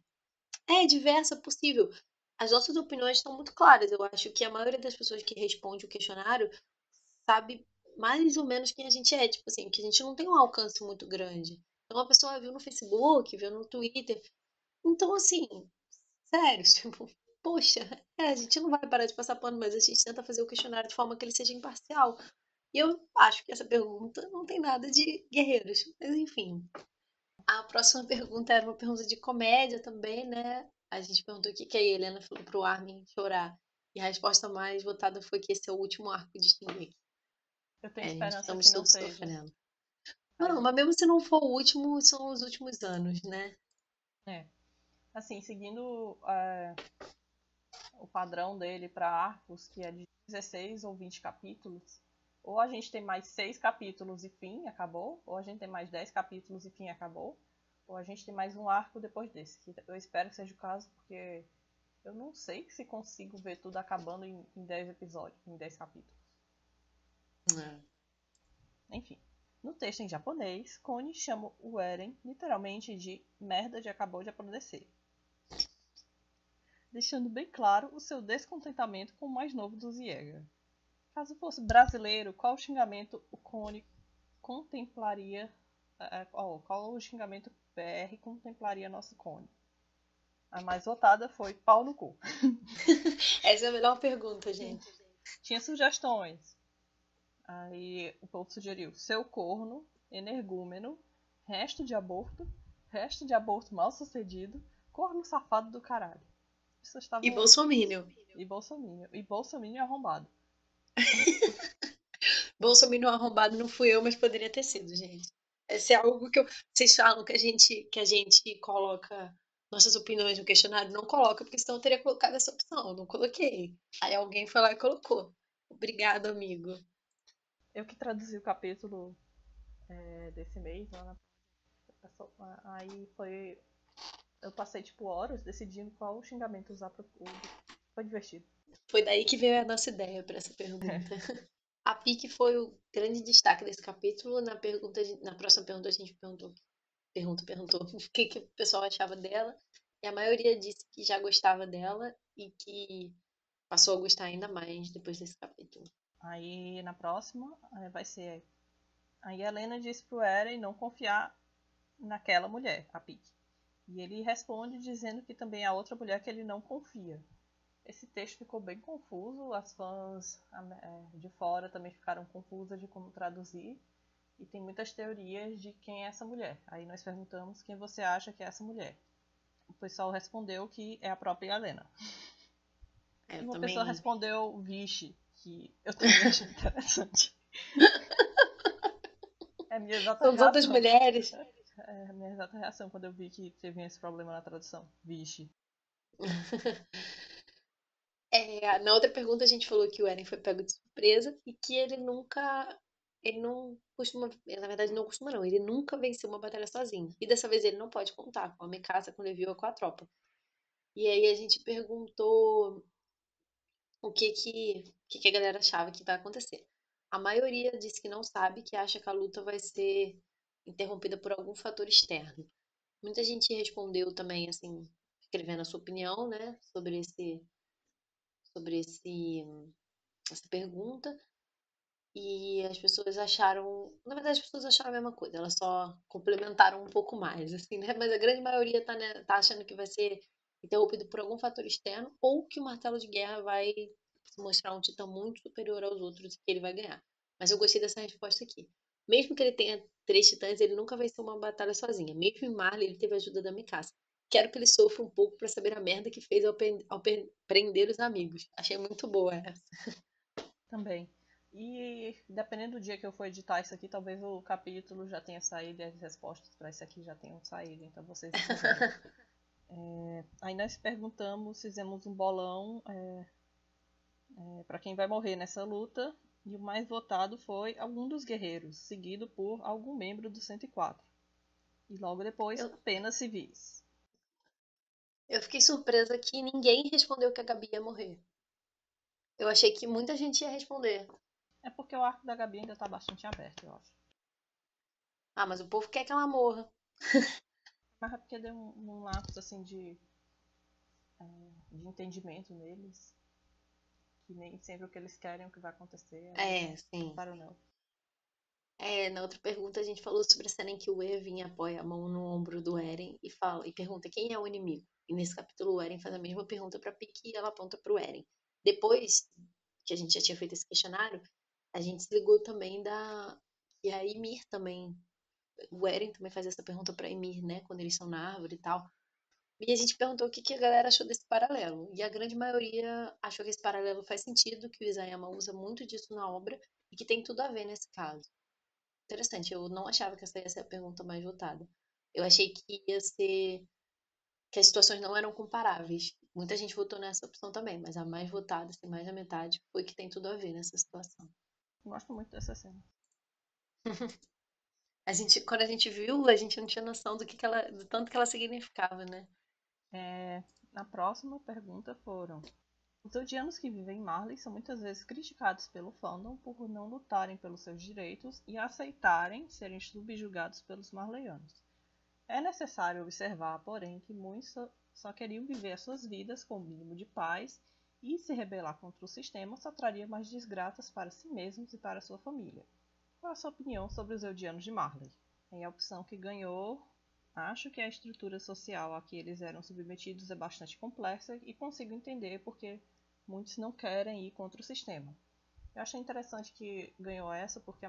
diversa possível. As nossas opiniões estão muito claras. Eu acho que a maioria das pessoas que responde o questionário sabe mais ou menos quem a gente é, tipo assim, que a gente não tem um alcance muito grande. Então a pessoa viu no Facebook, viu no Twitter. Então, assim, sério, tipo, poxa, a gente não vai parar de passar pano, mas a gente tenta fazer o questionário de forma que ele seja imparcial. E eu acho que essa pergunta não tem nada de guerreiros. Mas enfim. A próxima pergunta era uma pergunta de comédia também, né? A gente perguntou o que que a Helena falou pro Armin chorar. E a resposta mais votada foi que esse é o último arco de Shingeki. Eu tenho Gente, esperança que estamos não todos seja. sofrendo. A Não, gente- mas mesmo se não for o último, são os últimos anos, né? É. Assim, seguindo o padrão dele para arcos, que é de 16 ou 20 capítulos, ou a gente tem mais 6 capítulos e fim, acabou, ou a gente tem mais 10 capítulos e fim, acabou, ou a gente tem mais um arco depois desse. Que eu espero que seja o caso, porque eu não sei se consigo ver tudo acabando em 10 episódios, em 10 capítulos. É. Enfim. No texto em japonês, Kone chama o Eren literalmente de merda de acabou de apodrecer. deixando bem claro o seu descontentamento com o mais novo dos Jäger. Caso fosse brasileiro, qual xingamento o Cone contemplaria? Qual o xingamento BR contemplaria nosso Cone? A mais votada foi pau no cu. Essa é a melhor pergunta, gente. Tinha sugestões. Aí o povo sugeriu seu corno, energúmeno, resto de aborto mal sucedido, corno safado do caralho. Pessoas E estavam. bolsominion. E bolsominion. E bolsominion arrombado. Bolsominion arrombado não fui eu, mas poderia ter sido, gente. Esse é algo que eu... Vocês falam que a gente coloca nossas opiniões no questionário. Não coloca, porque senão eu teria colocado essa opção. Eu não coloquei. Aí alguém foi lá e colocou. Obrigado, amigo. Eu que traduzi o capítulo desse mês, lá na... aí foi. Eu passei tipo horas decidindo qual xingamento usar pro público. Foi divertido. Foi daí que veio a nossa ideia para essa pergunta. A Pique foi o grande destaque desse capítulo. Na próxima pergunta a gente perguntou o que o pessoal achava dela. E a maioria disse que já gostava dela e que passou a gostar ainda mais depois desse capítulo. Aí na próxima vai ser. Aí a Helena disse pro Eren não confiar naquela mulher, a Pique. E ele responde dizendo que também há outra mulher que ele não confia. Esse texto ficou bem confuso, as fãs de fora também ficaram confusas de como traduzir. E tem muitas teorias de quem é essa mulher. Aí nós perguntamos quem você acha que é essa mulher. O pessoal respondeu que é a própria Helena. E Eu uma pessoa também. respondeu Vixe, que eu também achei interessante. É a minha exata São todas reação. mulheres. É a minha exata reação quando eu vi que teve esse problema na tradução. Vixe. Na outra pergunta a gente falou que o Eren foi pego de surpresa e que ele não costuma, na verdade não costuma não, ele nunca venceu uma batalha sozinho. E dessa vez ele não pode contar com a Mikasa, com o Levi ou com a tropa. E aí a gente perguntou o que a galera achava que vai acontecer. A maioria disse que não sabe, que acha que a luta vai ser interrompida por algum fator externo. Muita gente respondeu também, assim, escrevendo a sua opinião, né, sobre essa pergunta. E as pessoas acharam, na verdade as pessoas acharam a mesma coisa, elas só complementaram um pouco mais, assim, né? Mas a grande maioria tá, né, tá achando que vai ser interrompido por algum fator externo ou que o martelo de guerra vai se mostrar um titã muito superior aos outros e que ele vai ganhar. Mas eu gostei dessa resposta aqui. Mesmo que ele tenha 3 titãs, ele nunca venceu uma batalha sozinha. Mesmo em Marley, ele teve a ajuda da Mikasa. Quero que ele sofra um pouco pra saber a merda que fez ao prender os amigos. Achei muito boa essa. Também. E dependendo do dia que eu for editar isso aqui, talvez o capítulo já tenha saído e as respostas para isso aqui já tenham saído. Então vocês entenderem. Aí nós perguntamos, fizemos um bolão para quem vai morrer nessa luta. E o mais votado foi algum dos guerreiros, seguido por algum membro do 104. E logo depois, Eu, apenas civis. eu fiquei surpresa que ninguém respondeu que a Gabi ia morrer. Eu achei que muita gente ia responder. É porque o arco da Gabi ainda tá bastante aberto, eu acho. Ah, mas o povo quer que ela morra. Mas é porque deu um lapso assim de entendimento neles. Que nem sempre o que eles querem é o que vai acontecer. Aí Sim. para não. Na outra pergunta a gente falou sobre a cena em que o Erwin apoia a mão no ombro do Eren e fala e pergunta quem é o inimigo. E nesse capítulo o Eren faz a mesma pergunta para Pike e ela aponta para o Eren. Depois que a gente já tinha feito esse questionário, a gente se ligou também da e a Ymir também. O Eren também faz essa pergunta para Ymir, né, quando eles são na árvore e tal. E a gente perguntou o que a galera achou desse paralelo. E a grande maioria achou que esse paralelo faz sentido, que o Isayama usa muito disso na obra e que tem tudo a ver nesse caso. Interessante, eu não achava que essa ia ser a pergunta mais votada. Eu achei que ia ser que as situações não eram comparáveis. Muita gente votou nessa opção também, mas a mais votada, assim, mais da metade, foi que tem tudo a ver nessa situação. Gosto muito dessa cena. Quando a gente viu, a gente não tinha noção do tanto que ela significava, né? Na próxima pergunta foram: os odianos que vivem em Marley são muitas vezes criticados pelo fandom por não lutarem pelos seus direitos e aceitarem serem subjugados pelos marleyanos. É necessário observar, porém, que muitos só queriam viver as suas vidas com o mínimo de paz e se rebelar contra o sistema só traria mais desgraças para si mesmos e para sua família. Qual a sua opinião sobre os Eldianos de Marley? A opção que ganhou. Acho que a estrutura social a que eles eram submetidos é bastante complexa e consigo entender porque muitos não querem ir contra o sistema. Eu achei interessante que ganhou essa porque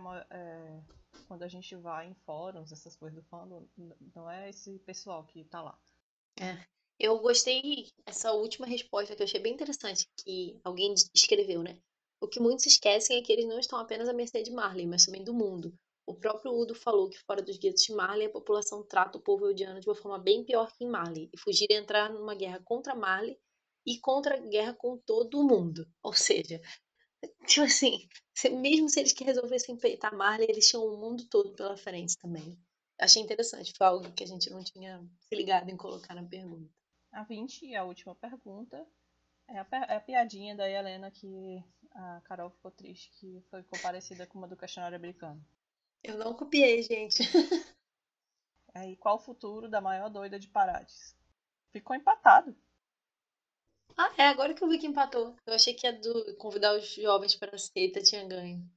quando a gente vai em fóruns, essas coisas do fandom, não é esse pessoal que tá lá. É. Eu gostei essa última resposta que eu achei bem interessante que alguém escreveu, né? O que muitos esquecem é que eles não estão apenas à mercê de Marley, mas também do mundo. O próprio Udo falou que fora dos guetos de Marley, a população trata o povo eldiano de uma forma bem pior que em Marley, e fugir é entrar numa guerra contra Marley e contra a guerra com todo o mundo. Ou seja, tipo assim, mesmo se eles que resolvessem peitar Marley, eles tinham o mundo todo pela frente também. Achei interessante, foi algo que a gente não tinha se ligado em colocar na pergunta. A 20, e a última pergunta, é a piadinha da Helena que a Carol ficou triste, que ficou parecida com uma do questionário americano. Eu não copiei, gente. E qual o futuro da maior doida de Parades? Ficou empatado. Ah, é agora que eu vi que empatou. Eu achei que a do convidar os jovens para a seita tinha ganho.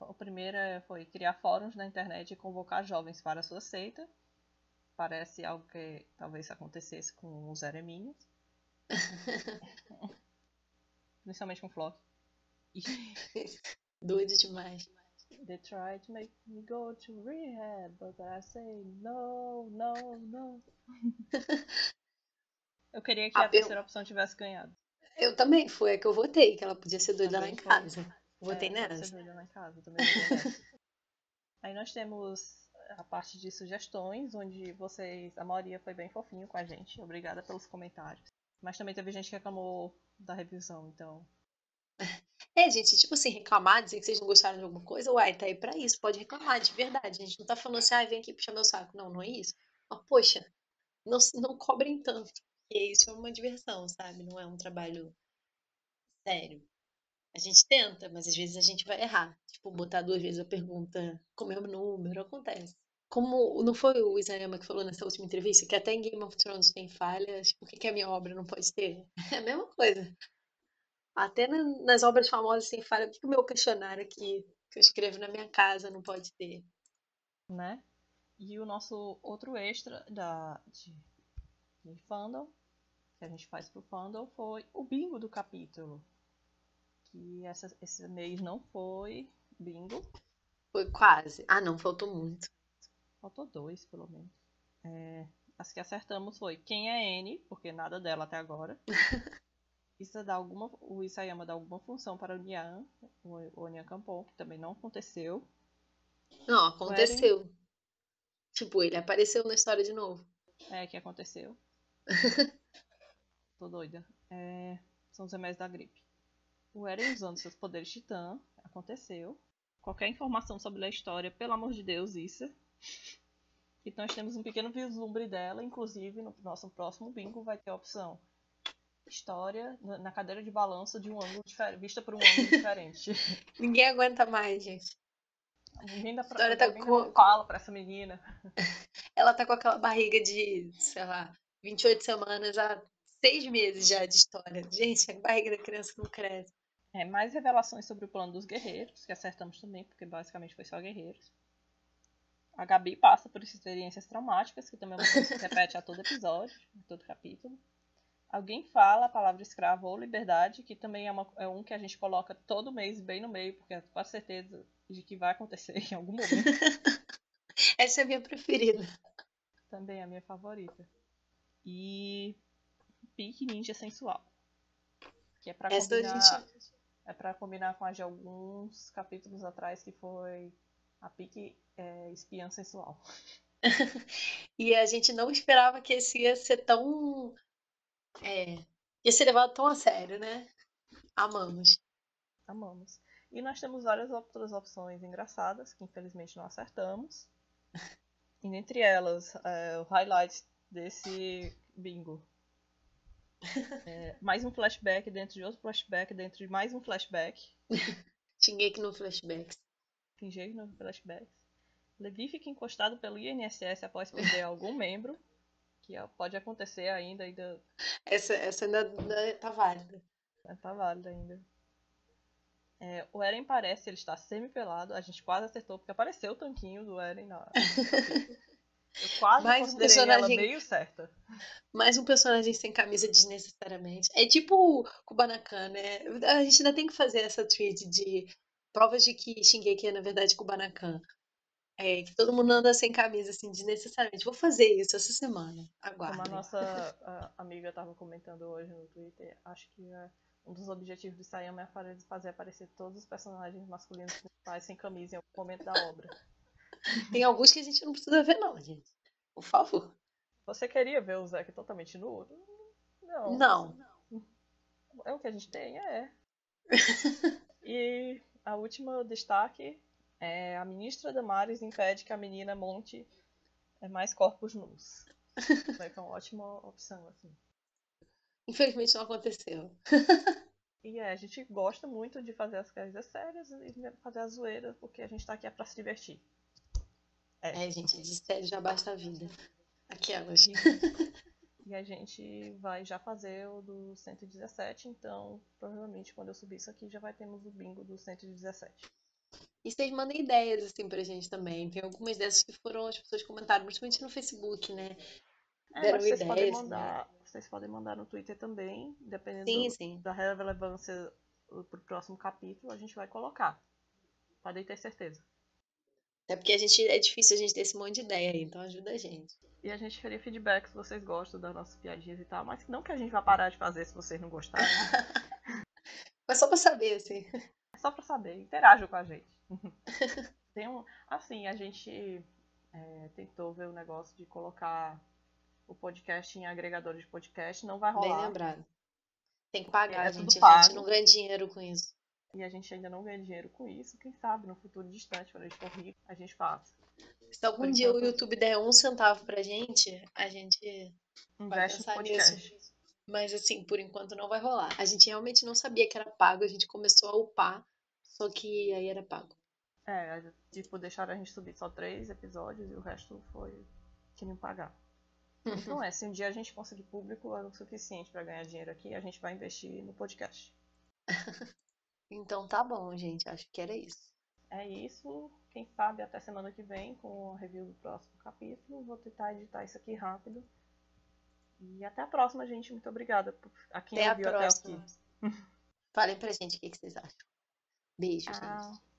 O primeiro foi criar fóruns na internet e convocar jovens para a sua seita. Parece algo que talvez acontecesse com os Ereminhas. Principalmente com o Flock. Doido demais. They try to make me go to rehab, but I say no, no, no. Eu queria que a terceira opção tivesse ganhado. Eu também, foi a que eu votei, que ela podia ser doida lá em Foi. casa. Votei Pode ser nessa. doida lá em casa, também votei nessa. Aí nós temos a parte de sugestões, onde a maioria foi bem fofinho com a gente. Obrigada pelos comentários. Mas também teve gente que reclamou da revisão, então. É, gente, tipo assim, reclamar, dizer que vocês não gostaram de alguma coisa, uai, tá aí pra isso, pode reclamar, de verdade. A gente não tá falando assim, vem aqui puxar meu saco. Não, não é isso. Mas, poxa, não cobrem tanto. Porque isso é uma diversão, sabe? Não é um trabalho sério. A gente tenta, mas às vezes a gente vai errar. Tipo, botar duas vezes a pergunta com o mesmo número, acontece. Como não foi o Isayama que falou nessa última entrevista que até em Game of Thrones tem falhas, por que a minha obra não pode ter? É a mesma coisa. Até nas obras famosas tem falha, por que o meu questionário aqui, que eu escrevo na minha casa, não pode ter? Né? E o nosso outro extra de fandom, que a gente faz pro fandom, foi o bingo do capítulo. Que esse mês não foi bingo. Foi quase. Ah, não, faltou muito. Faltou 2, pelo menos. As que acertamos foi quem é N, porque nada dela até agora. O Isayama dá alguma função para o Nyan, o Nyan Kampon, que também não aconteceu. Não, O Eren, aconteceu. Tipo, ele apareceu na história de novo. que aconteceu. Tô doida. São os remédios da gripe. O Eren usando seus poderes titã, aconteceu. Qualquer informação sobre a história, pelo amor de Deus, isso. Então nós temos um pequeno vislumbre dela, inclusive no nosso próximo bingo vai ter a opção história na cadeira de balanço de um ângulo vista por um ângulo diferente. Ninguém aguenta mais, gente. Alguém dá uma Com... fala pra essa menina. Ela tá com aquela barriga de, sei lá, 28 semanas a 6 meses já de história. Gente, a barriga da criança não cresce. Mais revelações sobre o plano dos guerreiros, que acertamos também, porque basicamente foi só guerreiros. A Gabi passa por experiências traumáticas, que também é uma coisa que se repete a todo episódio, a todo capítulo. Alguém fala a palavra escravo ou liberdade, que também é um que a gente coloca todo mês bem no meio, porque é quase certeza de que vai acontecer em algum momento. Essa é a minha preferida. Também é a minha favorita. E Pique Ninja Sensual, que é pra Essa a combinar, gente... combinar com a de alguns capítulos atrás, que foi a Pique Espiã Sensual. E a gente não esperava que esse ia ser tão... ia ser levado tão a sério, né? Amamos. Amamos. E nós temos várias outras opções engraçadas, que infelizmente não acertamos. E dentre elas, o highlight desse bingo. Mais um flashback dentro de outro flashback, dentro de mais um flashback. Shingeki no Flashbacks. Fingir no flashback. Levi fica encostado pelo INSS após perder algum membro. que pode acontecer ainda Essa ainda tá válida. tá válido ainda. O Eren parece, ele está semi-pelado, a gente quase acertou, porque apareceu o tanquinho do Eren no capítulo. Eu quase Mais um considerei ela personagem, meio certa. mais um personagem sem camisa desnecessariamente. É tipo o Kubanakan, né? A gente ainda tem que fazer essa thread de provas de que Shingeki é, na verdade, Kubanakan. Que todo mundo anda sem camisa, assim, desnecessariamente. Vou fazer isso essa semana. Como a Aguardem. nossa amiga estava comentando hoje no Twitter, acho que um dos objetivos do Sayama é fazer aparecer todos os personagens masculinos principais sem camisa em algum momento da obra. Tem alguns que a gente não precisa ver, não, gente. Por favor. Você queria ver o Zack totalmente nu? Não. Não. É o que a gente tem, é. E a última destaque é a ministra Damares impede que a menina monte mais corpos nus. Vai ser uma ótima opção, assim. Infelizmente não aconteceu. E a gente gosta muito de fazer as coisas sérias e fazer a zoeira, porque a gente tá aqui pra se divertir. Gente, de sério já basta a vida. Aquelas. E a gente vai já fazer o do 117, então provavelmente quando eu subir isso aqui já vai termos o bingo do 117. E vocês mandem ideias, assim, pra gente também. Tem algumas dessas que foram, as pessoas comentaram, principalmente no Facebook, né? Mas Deram ideias, né? vocês podem mandar no Twitter também, Sim, dependendo sim. da relevância pro próximo capítulo, a gente vai colocar. Podem ter certeza. Até porque é difícil a gente ter esse monte de ideia aí, então ajuda a gente. E a gente queria feedback se vocês gostam das nossas piadinhas e tal, mas não que a gente vai parar de fazer se vocês não gostarem. Mas só pra saber, assim. É só pra saber, interajam com a gente. Assim, a gente tentou ver o negócio de colocar o podcast em agregadores de podcast, não vai Bem rolar. lembrado. Tem que Porque pagar, é tudo gente. A gente não pago. ganha dinheiro com isso. E a gente ainda não ganha dinheiro com isso. Quem sabe no futuro distante, quando a gente for rico, a gente faça. Se Por algum dia o enquanto, YouTube der 1 centavo pra gente, a gente vai investe no pensar nisso. podcast. Mas assim, por enquanto não vai rolar. A gente realmente não sabia que era pago, a gente começou a upar, só que aí era pago. Tipo, deixaram a gente subir só 3 episódios e o resto foi queriam pagar. Então se um dia a gente conseguir público o suficiente para ganhar dinheiro aqui, a gente vai investir no podcast. Então tá bom, gente. Acho que era isso. É isso. Quem sabe até semana que vem com a review do próximo capítulo. Vou tentar editar isso aqui rápido. E até a próxima, gente. Muito obrigada a quem Até a ouviu até aqui. próxima. Falem pra gente o que vocês acham. Beijo, gente. Tchau.